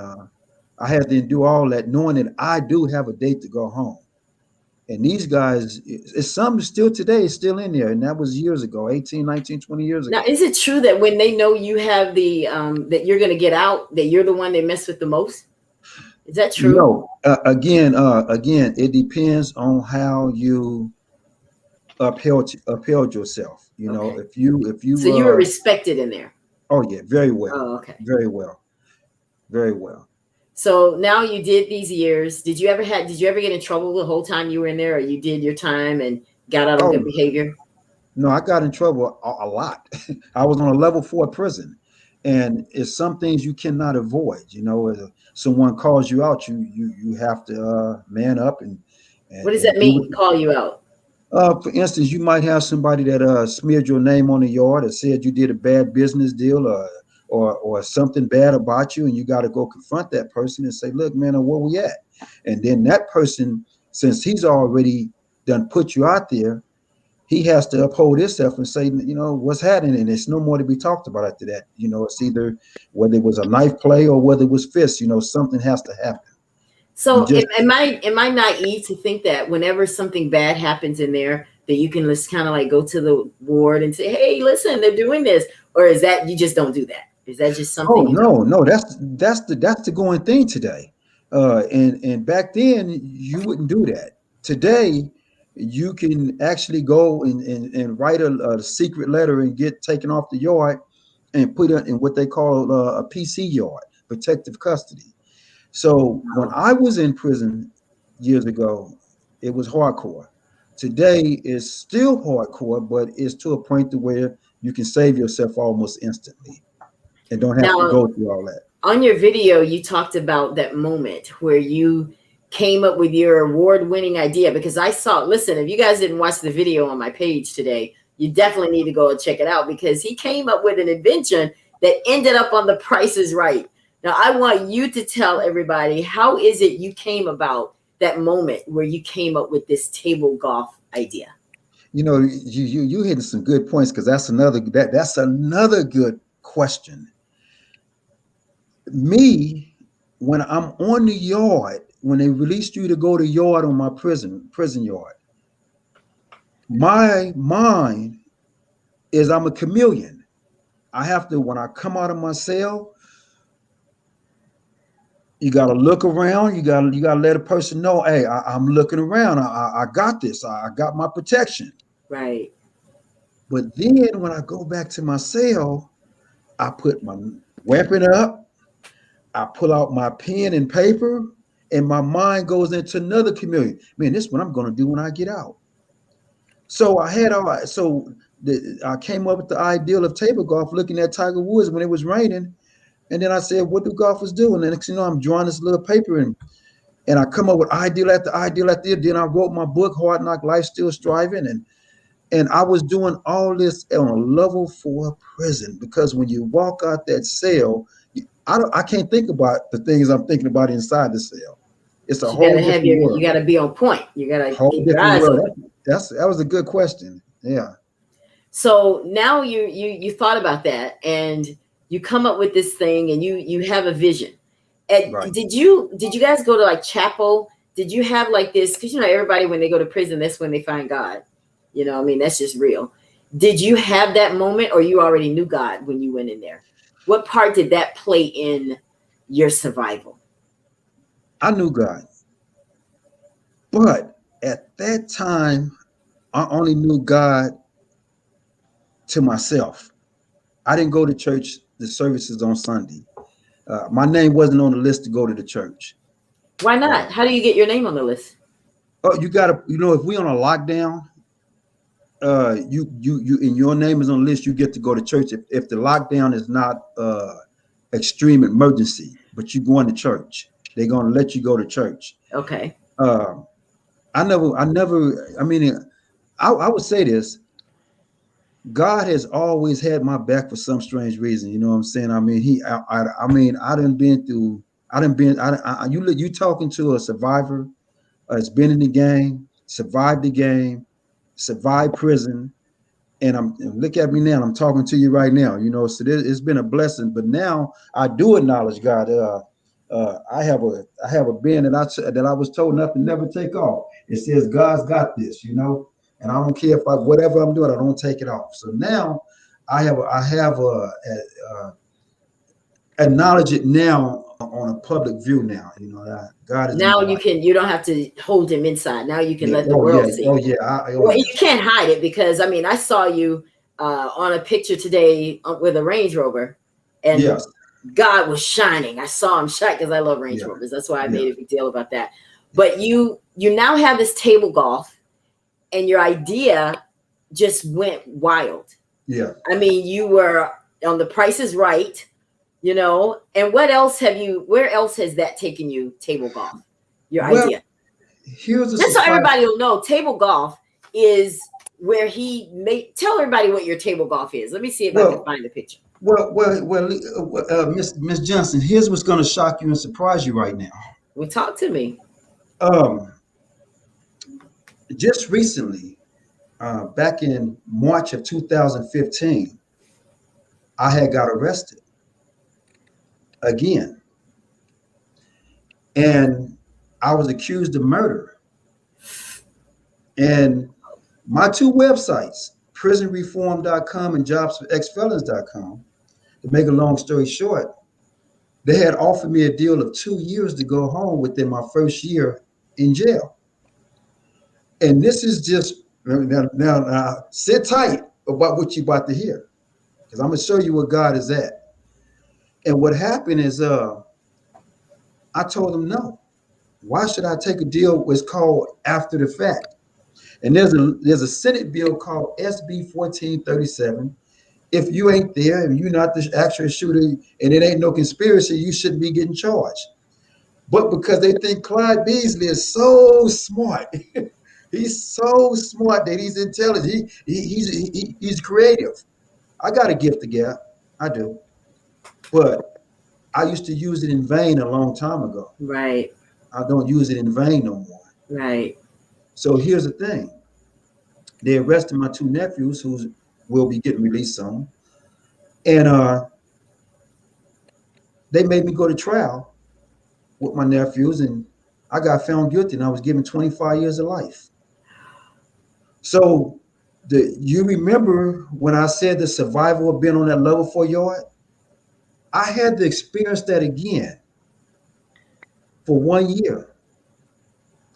I had to endure all that, knowing that I do have a date to go home. And these guys, it's some still today, is still in there, and that was years ago, 18, 19, 20 years ago. Now, is it true that when they know you have the that you're going to get out, that you're the one they mess with the most? Is that true? No. Again, it depends on how you upheld yourself. You know, if you so you were respected in there. Oh yeah, very well. Oh, okay. Very well. So now you did these years. Did you ever get in trouble the whole time you were in there, or you did your time and got out on good behavior? No, I got in trouble a lot. I was on a level 4 prison, and it's some things you cannot avoid. You know, if someone calls you out, you have to man up What does that and do mean? Call you out? For instance, you might have somebody that smeared your name on the yard or said you did a bad business deal or something bad about you, and you got to go confront that person and say, "Look, man, where we at?" And then that person, since he's already done put you out there, he has to uphold himself and say, you know, what's happening, and it's no more to be talked about after that. You know, it's either whether it was a knife play or whether it was fists. You know, something has to happen. So am I naive to think that whenever something bad happens in there, that you can just kind of like go to the ward and say, "Hey, listen, they're doing this," or is that you just don't do that? Is that just something? Oh no, that's the going thing today. And back then you wouldn't do that. Today you can actually go and write a secret letter and get taken off the yard and put it in what they call a PC yard, protective custody. So when I was in prison years ago, it was hardcore. Today is still hardcore, but it's to a point to where you can save yourself almost instantly and don't have to go through all that. On your video, you talked about that moment where you came up with your award-winning idea, because I saw, listen, if you guys didn't watch the video on my page today, you definitely need to go and check it out, because he came up with an invention that ended up on The Price is Right. Now, I want you to tell everybody, how is it you came about that moment where you came up with this table golf idea? You know, you hitting some good points, because that's another good question. Me, when I'm on the yard, when they released you to go to yard on my prison yard, my mind is I'm a chameleon. I have to, when I come out of my cell, you got to look around. You got to let a person know, hey, I'm looking around. I got this. I got my protection. Right. But then when I go back to my cell, I put my weapon up. I pull out my pen and paper, and my mind goes into another chameleon. Man, this is what I'm going to do when I get out. So I came up with the ideal of table golf, looking at Tiger Woods when it was raining. And then I said, what do golfers do? And the next thing you know, I'm drawing this little paper and I come up with ideal after ideal after ideal. Then I wrote my book, Hard Knock Life, Still Striving. And I was doing all this on a level 4 prison, because when you walk out that cell, I can't think about the things I'm thinking about inside the cell. It's a whole different world. You got to be on point. You got to keep your eyes open. That was a good question. Yeah. So now you thought about that, and you come up with this thing, and you have a vision. And right. Did you guys go to like chapel? Did you have like this? Because you know, everybody, when they go to prison, that's when they find God. You know, I mean, that's just real. Did you have that moment, or you already knew God when you went in there? What part did that play in your survival? I knew God. But at that time, I only knew God to myself. I didn't go to church, the services on Sunday. My name wasn't on the list to go to the church. Why not? How do you get your name on the list? Oh, you gotta, if we on a lockdown, you and your name is on the list, you get to go to church if the lockdown is not extreme emergency, but you going to church, they're gonna let you go to church. Okay. I would say this: God has always had my back for some strange reason. You know what I'm saying? I mean, you talking to a survivor, has been in the game, survived the game, survived prison, and look at me now. I'm talking to you right now. You know, so it's been a blessing. But now I do acknowledge God. I have a band that I was told nothing, never take off. It says God's got this, you know, and I don't care if whatever I'm doing, I don't take it off. So now I have acknowledge it now on a public view now. You know, God is now you don't have to hold him inside. Now you can let the world see. Oh yeah. You can't hide it, because I mean, I saw you on a picture today with a Range Rover, and yes. God was shining. I saw him shine, because I love Range Rovers. That's why I made a big deal about that. But you now have this table golf, and your idea just went wild. Yeah. I mean, you were on The Price is Right, you know, and where else has that taken you, table golf? Your idea. Here's a just so everybody will know, table golf is where tell everybody what your table golf is. Let me see if I can find the picture. Miss Johnson, here's what's going to shock you and surprise you right now. Well, talk to me. Just recently, back in March of 2015, I had got arrested again, and I was accused of murder. And my two websites, prisonreform.com and jobsforexfelons.com, to make a long story short, they had offered me a deal of 2 years to go home within my first year in jail. And this is just, now sit tight about what you're about to hear, because I'm going to show you where God is at. And what happened is I told them no. Why should I take a deal what's called after the fact? And there's a Senate bill called SB 1437. If you ain't there and you're not the actual shooter and it ain't no conspiracy, you shouldn't be getting charged. But because they think Clyde Beasley is so smart, he's so smart that he's intelligent, he's creative. I got a gift to gab, I do, but I used to use it in vain a long time ago. Right. I don't use it in vain no more. Right. So here's the thing. They arrested my two nephews who will be getting released soon. And they made me go to trial with my nephews, and I got found guilty and I was given 25 years of life. So you remember when I said the survival of being on that level 4 yard? I had to experience that again for 1 year.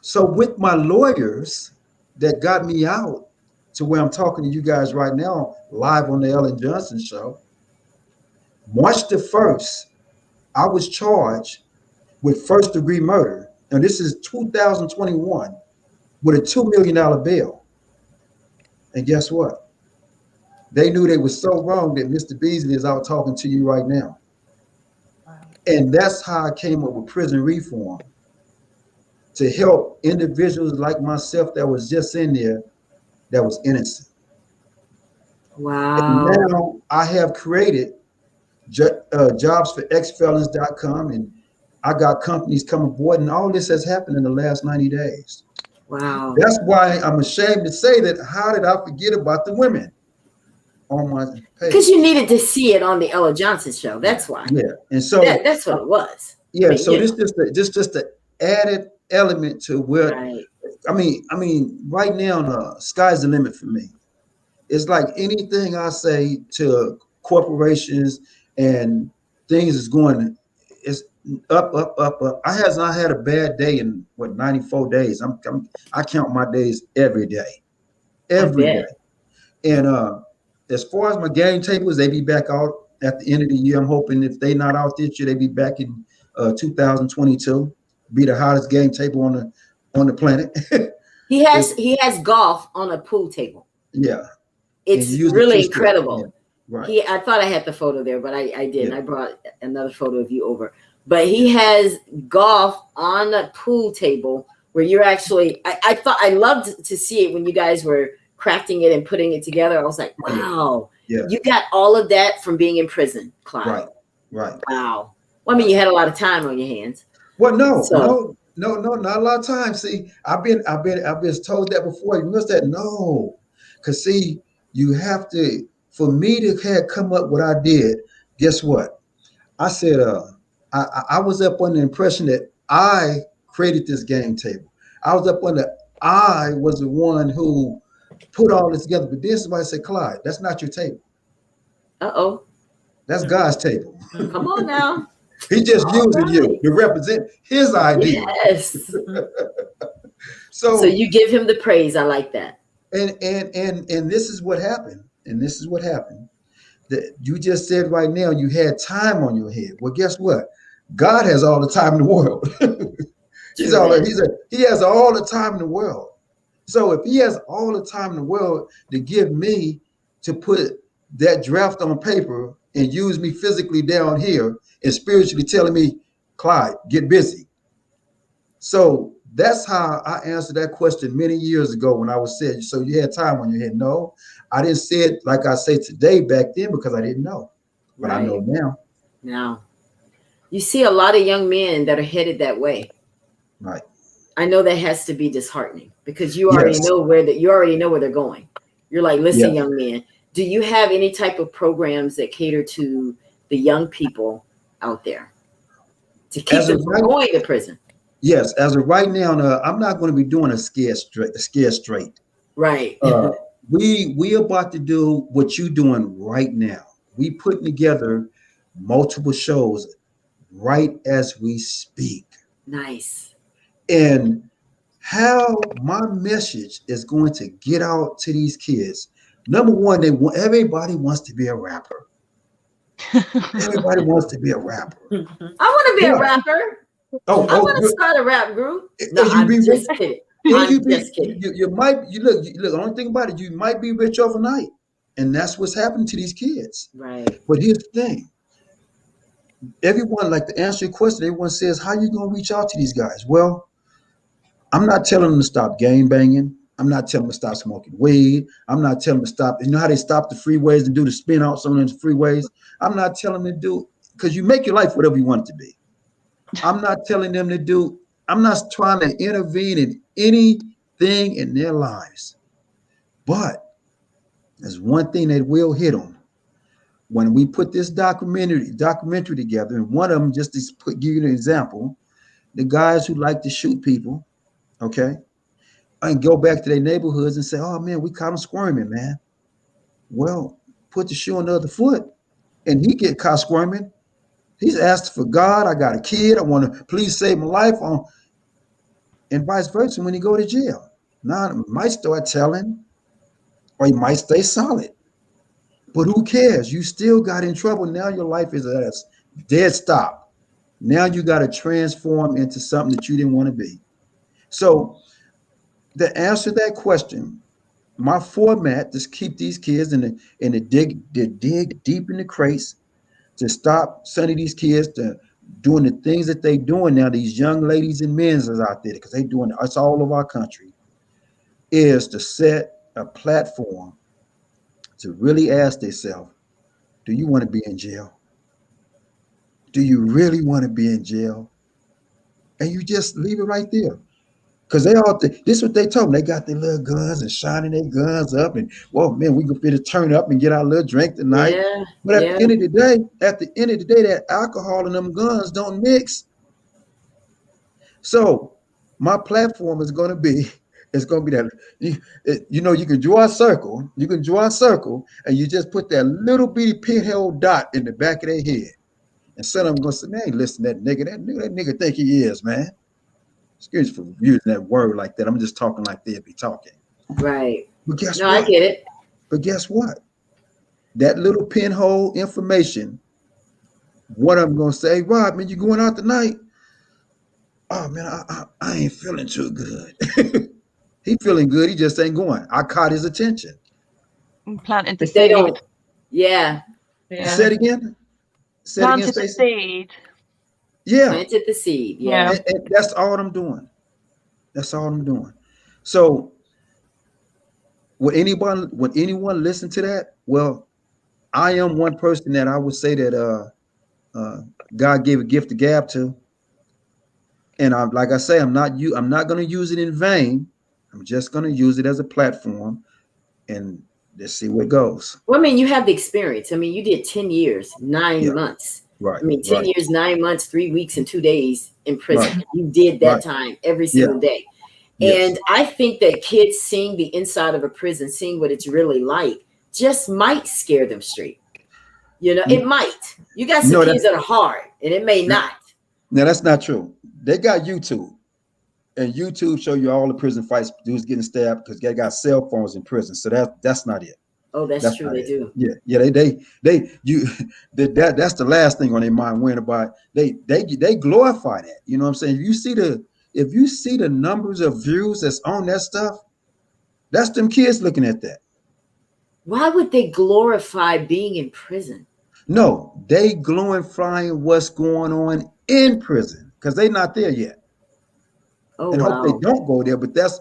So with my lawyers that got me out to where I'm talking to you guys right now, live on the Ellen Johnson show, March the 1st, I was charged with first-degree murder. And this is 2021 with a $2 million bail. And guess what? They knew they were so wrong that Mr. Beasley is out talking to you right now. Wow. And that's how I came up with prison reform, to help individuals like myself that was just in there that was innocent. Wow. And now I have created jobsforexfelons.com, and I got companies come aboard, and all this has happened in the last 90 days. Wow. That's why I'm ashamed to say that. How did I forget about the women on my page? Because you needed to see it on the Ella Johnson show. That's why. Yeah. And so that's what it was. Yeah. I mean, so this just the added element to where, right. I mean, right now, the sky's the limit for me. It's like anything I say to corporations and things is going, it's up. I had a bad day in 94 days. I count my days every day. And as far as my game tables, they be back out at the end of the year. I'm hoping if they not out this year, they be back in 2022. Be the hottest game table on the planet. He has golf on a pool table. Yeah, it's really incredible. Yeah. Right. I thought I had the photo there, but I didn't. Yeah. I brought another photo of you over. But he has golf on a pool table where you're actually. I loved to see it when you guys were crafting it and putting it together. I was like, wow, you got all of that from being in prison, Clyde. Right. Wow. Well, I mean, you had a lot of time on your hands. Well, no, not a lot of time. See, I've been told that before. You missed that? No, because see, you have to. For me to have come up what I did, guess what? I said, I was up on the impression that I created this game table. I was up on I was the one who put all this together. But then somebody said, Clyde, that's not your table. Uh-oh. That's God's table. Come on now. He just using you to represent his idea. Yes. So you give him the praise. I like that. And this is what happened. And this is what happened. That you just said right now, you had time on your head. Well, guess what? God has all the time in the world. He has all the time in the world. So if he has all the time in the world to give me to put that draft on paper and use me physically down here and spiritually telling me, Clyde, get busy. So that's how I answered that question many years ago when I was said, so you had time on your head. No, I didn't say it like I say today back then because I didn't know. But I know now. Now, you see a lot of young men that are headed that way. Right. I know that has to be disheartening because you already know where they're going. You're like, listen, young man, do you have any type of programs that cater to the young people out there to keep them from going to prison? Yes, as of right now, I'm not going to be doing a scare straight. Right. We about to do what you're doing right now. We putting together multiple shows right as we speak. Nice. And how my message is going to get out to these kids. Number one, everybody wants to be a rapper. Everybody wants to be a rapper. I want to be a rapper. I want to start a rap group. No, I'm just kidding. You might look. The only thing about it, you might be rich overnight, and that's what's happening to these kids. Right. But here's the thing: everyone, like to answer your question, everyone says, "How you gonna reach out to these guys?" Well, I'm not telling them to stop gang banging. I'm not telling them to stop smoking weed. I'm not telling them to stop. You know how they stop the freeways and do the spin outs on the freeways? I'm not telling them to do, because you make your life whatever you want it to be. I'm not telling them to do, I'm not trying to intervene in anything in their lives. But there's one thing that will hit them. When we put this documentary together, and one of them, just to give you an example, the guys who like to shoot people, okay, and go back to their neighborhoods and say, oh man, we caught him squirming, man. Well, put the shoe on the other foot and he get caught squirming. He's asked for God, I got a kid, I want to please save my life, and vice versa when he go to jail. Now he might start telling, or he might stay solid. But who cares? You still got in trouble. Now your life is a dead stop. Now you got to transform into something that you didn't want to be. So to answer that question, my format is keep these kids in the dig deep in the crates, to stop sending these kids to doing the things that they doing now. These young ladies and men is out there, because they doing it's all over our country, is to set a platform to really ask themselves, do you want to be in jail? Do you really want to be in jail? And you just leave it right there. Because this is what they told me. They got their little guns and shining their guns up, and well, man, we could be to turn up and get our little drink tonight. Yeah, but at the end of the day, that alcohol and them guns don't mix. So my platform is going to be that, you can draw a circle. You can draw a circle, and you just put that little bitty pinhole dot in the back of their head. And some of them going to say, man, listen to that nigga think he is, man. Excuse me for using that word like that. I'm just talking like they'd be talking. Right. But guess what? I get it. But guess what? That little pinhole information, what I'm going to say, Rob, man, you going out tonight? Oh, man, I ain't feeling too good. He feeling good. He just ain't going. I caught his attention. Planted the seed. They don't. Yeah. Say it again. Planted the seed. Yeah. Planted the seed. Yeah. And that's all I'm doing. That's all I'm doing. So would anyone listen to that? Well, I am one person that I would say that God gave a gift to gab to. And like I say, I'm not going to use it in vain. I'm just going to use it as a platform, and let's see where it goes. Well, I mean, you have the experience. I mean, you did 10 years, 9 months. Right. I mean, 10 years, 9 months, 3 weeks, and 2 days in prison. Right. You did that time every single day. Yes. And I think that kids seeing the inside of a prison, seeing what it's really like, just might scare them straight. It might. You got some kids that are hard, and it may not. No, that's not true. They got YouTube. And YouTube show you all the prison fights, dudes getting stabbed because they got cell phones in prison. So that's not it. Oh, that's true. They do. Yeah. That's the last thing on their mind. Worrying about they glorify that. You know what I'm saying? If you see the numbers of views that's on that stuff, That's them kids looking at that. Why would they glorify being in prison? No, they glorifying what's going on in prison because they're not there yet. Oh, and hope they don't go there. But that's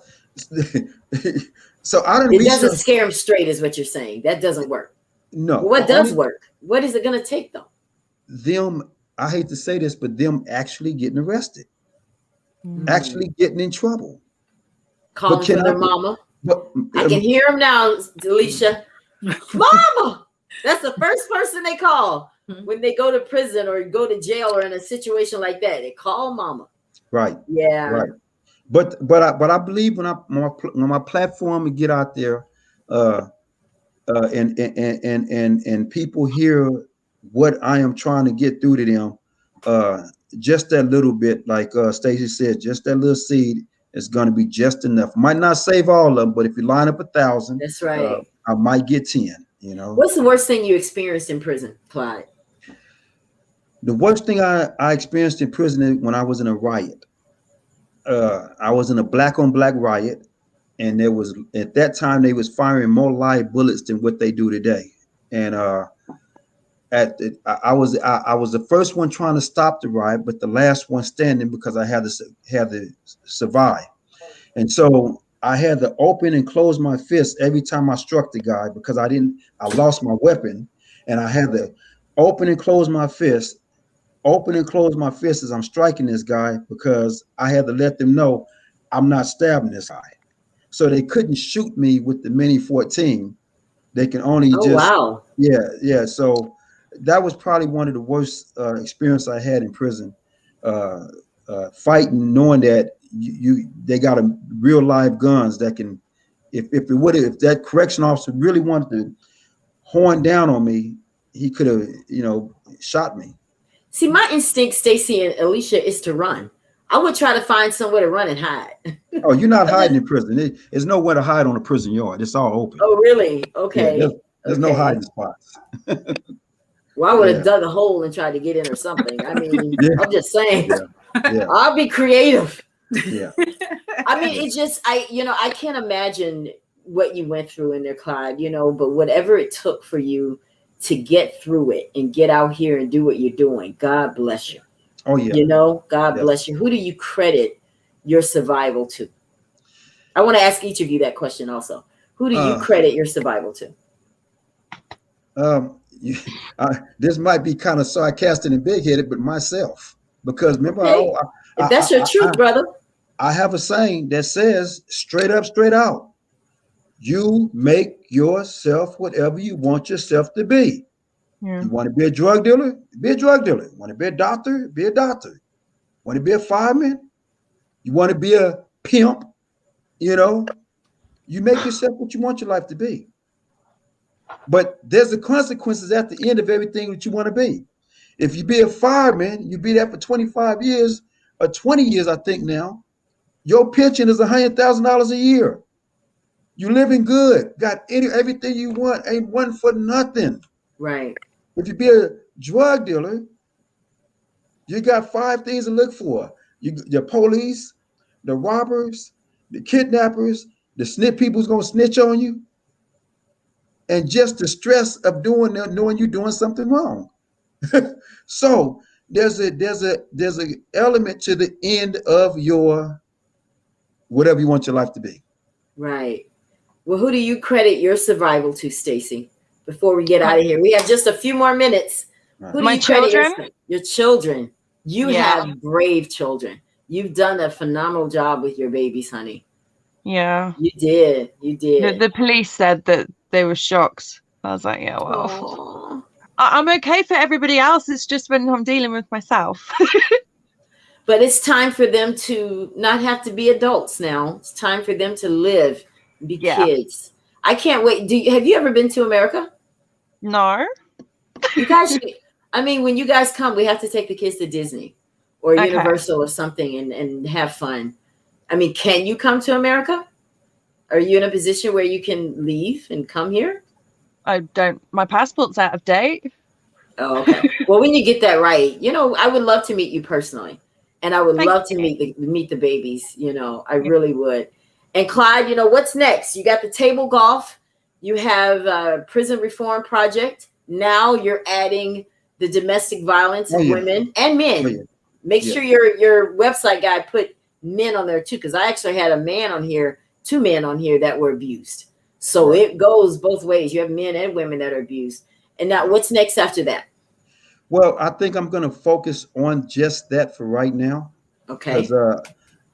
so I didn't. It doesn't scare them straight, is what you're saying. That doesn't work. No. Well, what does work? What is it going to take, though? Them, I hate to say this, but them actually getting arrested, actually getting in trouble, calling for their mama. But I can hear them now, Alesah. Mama. That's the first person they call when they go to prison or go to jail or in a situation like that. They call mama. Right. Yeah. Right. But I believe when my platform and get out there, and people hear what I am trying to get through to them, just that little bit, like Stacey said, just that little seed is going to be just enough. Might not save all of them, but if you line up 1,000, that's right. I might get 10. You know. What's the worst thing you experienced in prison, Clyde? The worst thing I experienced in prison when I was in a riot. I was in a black on black riot, and there was at that time they was firing more live bullets than what they do today. And I was the first one trying to stop the riot, but the last one standing because I had to survive. And so I had to open and close my fist every time I struck the guy because I lost my weapon, and I had to open and close my fist as I'm striking this guy because I had to let them know I'm not stabbing this guy. So they couldn't shoot me with the Mini 14. They can only wow. Yeah. So that was probably one of the worst experience I had in prison, fighting, knowing that they got a real live guns that can, if that correction officer really wanted to horn down on me, he could have, shot me. See, my instinct, Stacey and Alesah, is to run. I would try to find somewhere to run and hide. Oh, you're not hiding in prison. There's nowhere to hide on a prison yard. It's all open. Oh, really? Okay. Yeah, there's no hiding spots. Well, I would have dug a hole and tried to get in or something. I mean, I'm just saying. Yeah. I'll be creative. Yeah. I mean, it's just, I can't imagine what you went through in there, Clyde, but whatever it took for you to get through it and get out here and do what you're doing, God bless you. Oh, yeah. God bless you. Who do you credit your survival to? I want to ask each of you that question also. Who do you credit your survival to? This might be kind of sarcastic and big-headed, but myself. Because remember, if that's your truth, brother. I have a saying that says, straight up, straight out. You make yourself whatever you want yourself to be. Yeah. You want to be a drug dealer? Be a drug dealer. You want to be a doctor? Be a doctor. Want to be a fireman? You want to be a pimp? You make yourself what you want your life to be. But there's the consequences at the end of everything that you want to be. If you be a fireman, you be there for 25 years or 20 years, I think now, your pension is $100,000 a year. You living good, got everything you want, ain't one for nothing. Right. If you be a drug dealer, you got 5 things to look for. The police, the robbers, the kidnappers, the people who's gonna snitch on you, and just the stress of knowing you're doing something wrong. So there's a element to the end of your whatever you want your life to be. Right. Well, who do you credit your survival to, Stacey? Before we get out of here, we have just a few more minutes. Right. Who do you credit your children? You have brave children. You've done a phenomenal job with your babies, honey. Yeah. You did. The police said that they were shocked. I was like, yeah, well, I'm okay for everybody else. It's just when I'm dealing with myself. But it's time for them to not have to be adults now. It's time for them to live, be kids. I can't wait. Have you ever been to America? No. You guys should, when you guys come, we have to take the kids to Disney or Universal or something and have fun. Can you come to America? Are you in a position where you can leave and come here? I don't. My passport's out of date. Oh, okay. Well, when you get that right, I would love to meet you personally. And I would love to meet the babies, I really would. And Clyde, you know, what's next? You got the table golf. You have Prison Reform Project. Now you're adding the domestic violence of women and men. Oh, yeah. Make sure your website guy put men on there too, because I actually had a man on here, 2 men on here that were abused. So it goes both ways. You have men and women that are abused. And now what's next after that? Well, I think I'm going to focus on just that for right now. Okay. Because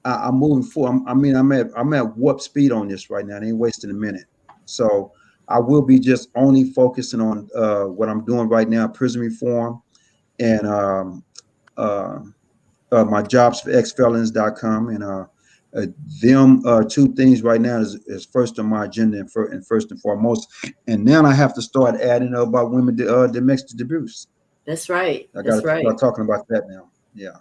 I'm moving forward. I'm at warp speed on this right now. I ain't wasting a minute. So I will be just only focusing on what I'm doing right now, prison reform, and my jobs for exfelons.com. And them 2 things right now is first on my agenda and first and foremost. And now I have to start adding about women domestic abuse. That's right. I got to start talking about that now. Yeah.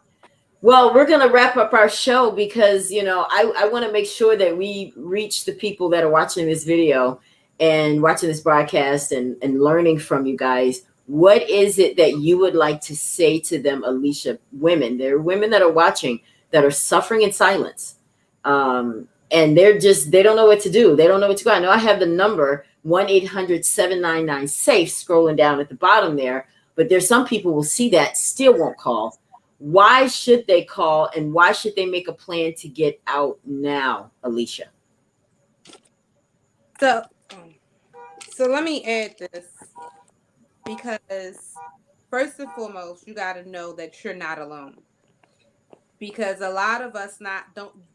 Well, we're going to wrap up our show because, you know, I want to make sure that we reach the people that are watching this video and watching this broadcast and learning from you guys. What is it that you would like to say to them, Alesah? Women, there are women that are watching that are suffering in silence. And they don't know what to do. They don't know what to go. I know I have the number 1-800-799-SAFE scrolling down at the bottom there, but there's some people will see that still won't call. Why should they call, and why should they make a plan to get out now, Alesah? So let me add this, because first and foremost, you got to know that you're not alone. Because a lot of us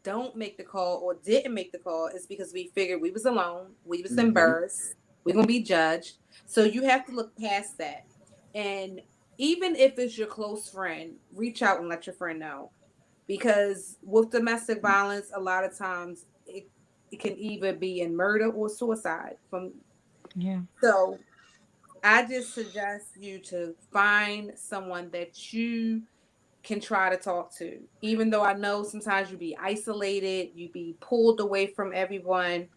don't make the call or didn't make the call is because we figured we was alone, we was embarrassed, we're gonna be judged. So you have to look past that. And even if it's your close friend, reach out and let your friend know. Because with domestic violence, a lot of times it can either be in murder or suicide. So I just suggest you to find someone that you can try to talk to. Even though I know sometimes you be isolated, you be pulled away from everyone,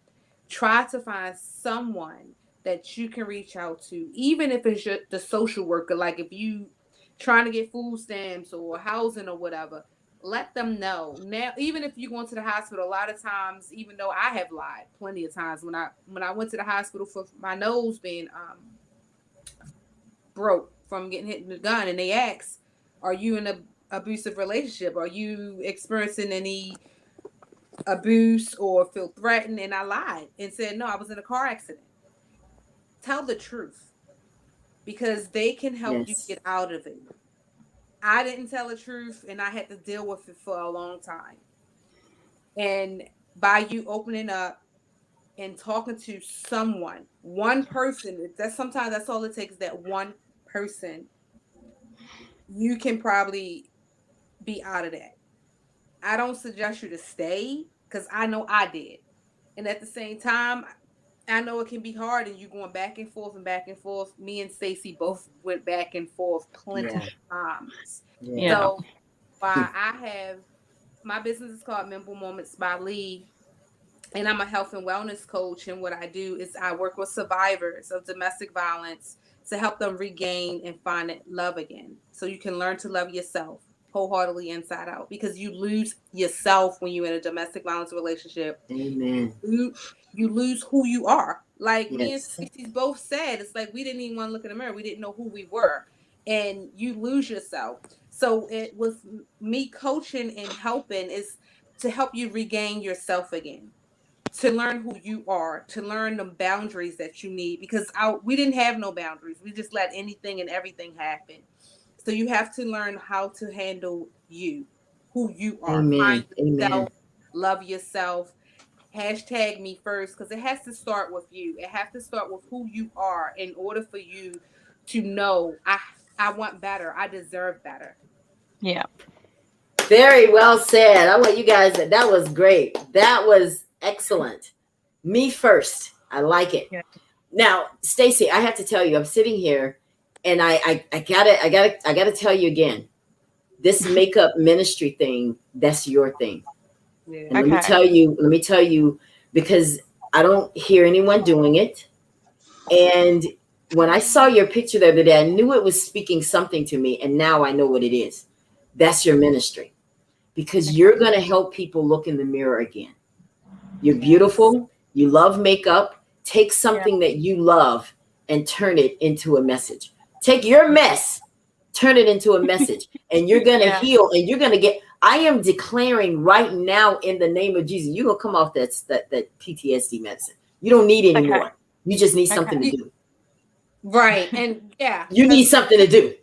try to find someone that you can reach out to, even if it's the social worker. Like if you trying to get food stamps or housing or whatever, let them know. Now, even if you go into the hospital, a lot of times, even though I have lied plenty of times, when I went to the hospital for my nose being broke from getting hit with a gun, and they asked, are you in an abusive relationship? Are you experiencing any abuse or feel threatened? And I lied and said, no, I was in a car accident. Tell the truth, because they can help you get out of it. I didn't tell the truth, and I had to deal with it for a long time. And by you opening up and talking to someone, one person, sometimes that's all it takes, that one person, you can probably be out of that. I don't suggest you to stay, because I know I did. And at the same time, I know it can be hard, and you going back and forth and back and forth. Me and Stacey both went back and forth plenty of times. Yeah. So while I have, my business is called Memorable Moments by Lee, and I'm a health and wellness coach. And what I do is I work with survivors of domestic violence to help them regain and find love again. So you can learn to love yourself wholeheartedly inside out, because you lose yourself when you're in a domestic violence relationship. Amen. You lose who you are. Like me and Stacey both said, it's like we didn't even want to look in the mirror. We didn't know who we were. And you lose yourself. So it with me coaching and helping is to help you regain yourself again, to learn who you are, to learn the boundaries that you need, because we didn't have no boundaries. We just let anything and everything happen. So you have to learn how to handle you, who you are. Amen. Find yourself, love yourself. Hashtag me first, because it has to start with you. It has to start with who you are in order for you to know, I want better. I deserve better. Yeah. Very well said. I want you guys, that was great. That was excellent. Me first. I like it. Yeah. Now, Stacey, I have to tell you, I'm sitting here, and I gotta tell you again, this makeup ministry thing, that's your thing. Yeah. And let me tell you, because I don't hear anyone doing it. And when I saw your picture the other day, I knew it was speaking something to me. And now I know what it is. That's your ministry, because you're going to help people look in the mirror again. You're beautiful. You love makeup. Take something that you love and turn it into a message. Take your mess, turn it into a message, and you're going to heal, and you're going to get, I am declaring right now in the name of Jesus, you're going to come off that PTSD medicine. You don't need any more. You just need something to do. Right. And you need something to do.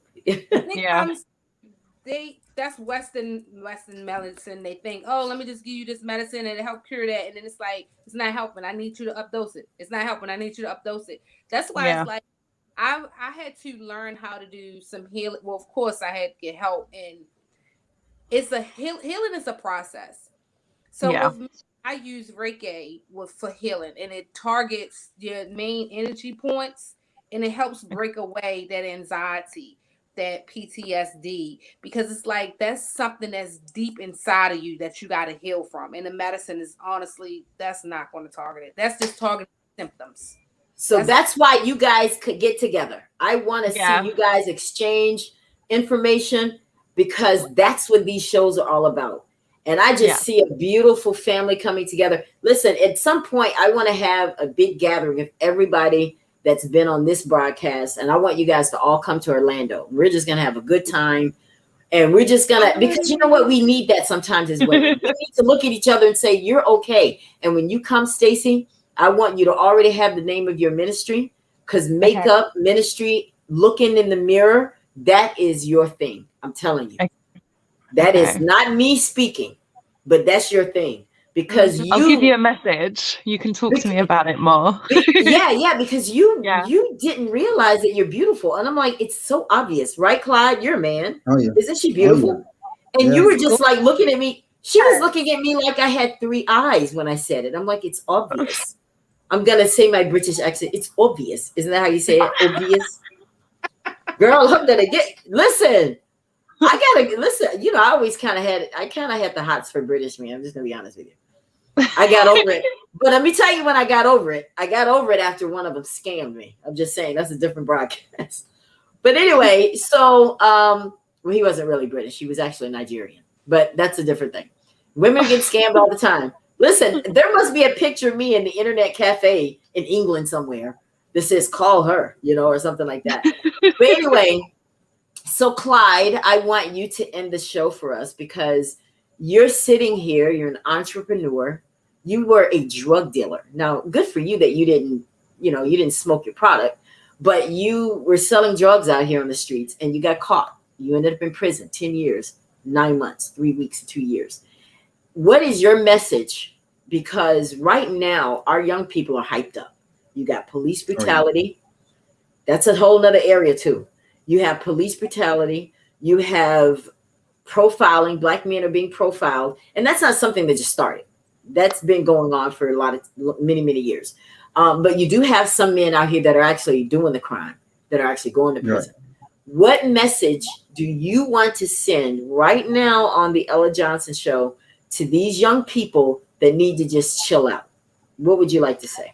That's Western medicine. They think, oh, let me just give you this medicine and it help cure that. And then it's like, it's not helping. I need you to updose it. It's not helping. I need you to updose it. That's why it's like, I had to learn how to do some healing. Well, of course I had to get help, and it's a healing is a process. So with me, I use Reiki for healing, and it targets your main energy points, and it helps break away that anxiety, that PTSD, because it's like that's something that's deep inside of you that you got to heal from. And the medicine is honestly, that's not going to target it. That's just targeting symptoms. So that's why you guys could get together. I want to see you guys exchange information, because that's what these shows are all about. And I just see a beautiful family coming together. Listen, at some point, I want to have a big gathering of everybody that's been on this broadcast. And I want you guys to all come to Orlando. We're just going to have a good time. And we're just going to, because you know what? We need that sometimes as women. We need to look at each other and say, you're okay. And when you come, Stacey, I want you to already have the name of your ministry, because makeup ministry, looking in the mirror, that is your thing. I'm telling you. That is not me speaking, but that's your thing. Because I'll give you a message. You can talk to me about it more. Because you didn't realize that you're beautiful. And I'm like, it's so obvious, right, Clyde? You're a man. Oh, yeah. Isn't she beautiful? And you were just like looking at me. She was looking at me like I had 3 eyes when I said it. I'm like, it's obvious. I'm going to say my British accent. It's obvious. Isn't that how you say it? Obvious. Girl, I'm going to listen. I got to listen. You know, I always kind of had the hots for British men. I'm just going to be honest with you. I got over it. But let me tell you when I got over it. I got over it after one of them scammed me. I'm just saying, that's a different broadcast. But anyway, so well, he wasn't really British. He was actually Nigerian. But that's a different thing. Women get scammed all the time. Listen, there must be a picture of me in the internet cafe in England somewhere that says call her, you know, or something like that. But anyway, so Clyde, I want you to end the show for us, because you're sitting here, you're an entrepreneur, you were a drug dealer. Now, good for you that you didn't smoke your product, but you were selling drugs out here on the streets and you got caught. You ended up in prison 10 years, 9 months, 3 weeks, 2 years. What is your message? Because right now, our young people are hyped up. You got police brutality. That's a whole nother area too. You have police brutality. You have profiling. Black men are being profiled. And that's not something that just started. That's been going on for many, many years. But you do have some men out here that are actually doing the crime, that are actually going to prison. Right. What message do you want to send right now on the Ella Johnson Show to these young people that need to just chill out? What would you like to say?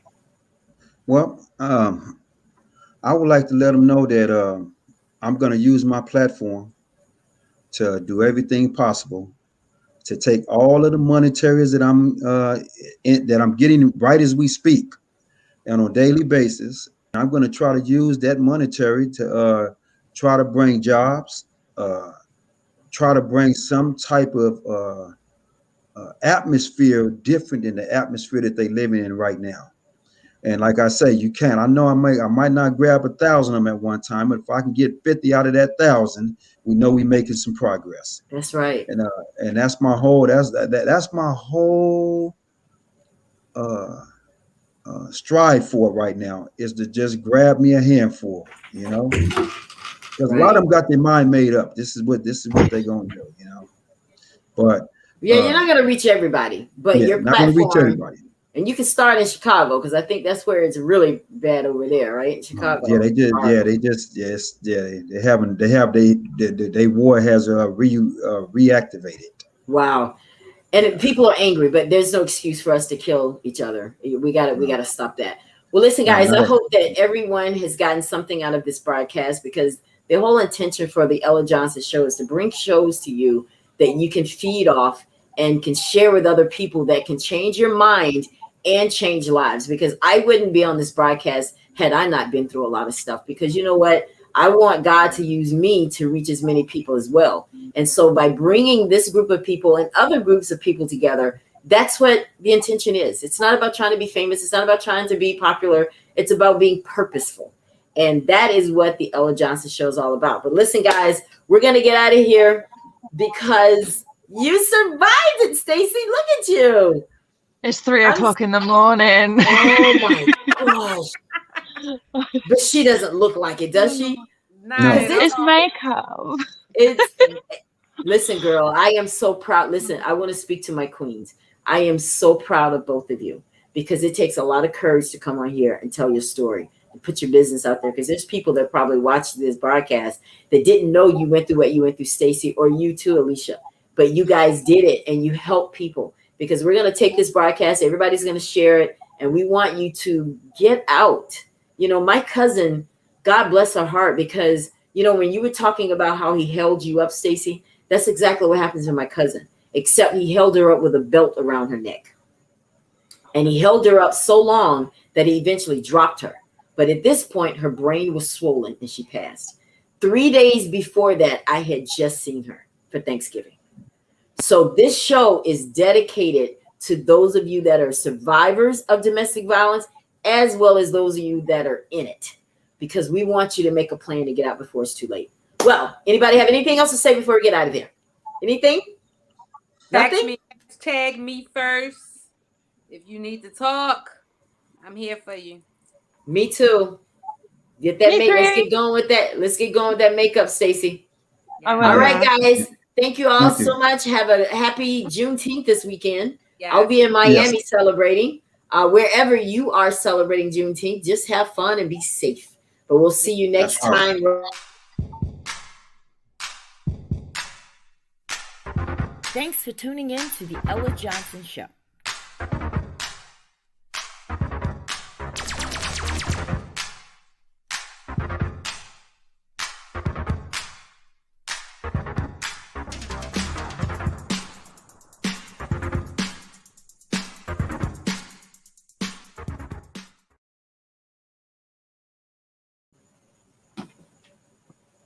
Well, I would like to let them know that I'm going to use my platform to do everything possible to take all of the monetaries that I'm getting right as we speak and on a daily basis. I'm going to try to use that monetary to try to bring jobs, try to bring some type of atmosphere different than the atmosphere that they live in right now. And like I say, you can. I know I might not grab 1,000 of them at one time, but if I can get 50 out of that 1,000, we know we're making some progress. That's right. And that's my whole strive for right now, is to just grab me a handful, you know, because a lot of them got their mind made up. This is what they're gonna do, you know. But you're not gonna reach everybody, but your not platform, gonna reach everybody. And you can start in Chicago, because I think that's where it's really bad over there, right? In Chicago. Yeah, they did. Yeah, they haven't. They war has reactivated. Wow. And people are angry, but there's no excuse for us to kill each other. We gotta stop that. Well, listen, guys, I hope that everyone has gotten something out of this broadcast, because the whole intention for the Ella Johnson Show is to bring shows to you that you can feed off and can share with other people, that can change your mind and change lives, because I wouldn't be on this broadcast had I not been through a lot of stuff. Because you know what? I want God to use me to reach as many people as well. And so by bringing this group of people and other groups of people together, that's what the intention is. It's not about trying to be famous. It's not about trying to be popular. It's about being purposeful. And that is what the Ella Johnson Show is all about. But listen, guys, we're going to get out of here because you survived it, Stacey. Look at you. It's 3 o'clock in the morning. Oh my gosh. But she doesn't look like it, does she? No. It's makeup. Listen, girl, I am so proud. Listen, I want to speak to my queens. I am so proud of both of you, because it takes a lot of courage to come on here and tell your story and put your business out there. Because there's people that probably watched this broadcast that didn't know you went through what you went through, Stacey, or you too, Alesah. But you guys did it, and you helped people. Because we're going to take this broadcast, everybody's going to share it, and we want you to get out. You know, my cousin, God bless her heart, because, you know, when you were talking about how he held you up, Stacey, that's exactly what happens to my cousin, except he held her up with a belt around her neck. And he held her up so long that he eventually dropped her. But at this point, her brain was swollen and she passed. 3 days before that, I had just seen her for Thanksgiving. So this show is dedicated to those of you that are survivors of domestic violence, as well as those of you that are in it, because we want you to make a plan to get out before it's too late. Well, anybody have anything else to say before we get out of here? Anything? Nothing? Tag me first. If you need to talk, I'm here for you. Me too. Get that makeup. Let's get going with that. Let's get going with that makeup, Stacey. Yeah. All right, guys. Thank you all so much. Have a happy Juneteenth this weekend. Yeah. I'll be in Miami celebrating. Wherever you are celebrating Juneteenth, just have fun and be safe. But we'll see you next time. Thanks for tuning in to the Ella Johnson Show.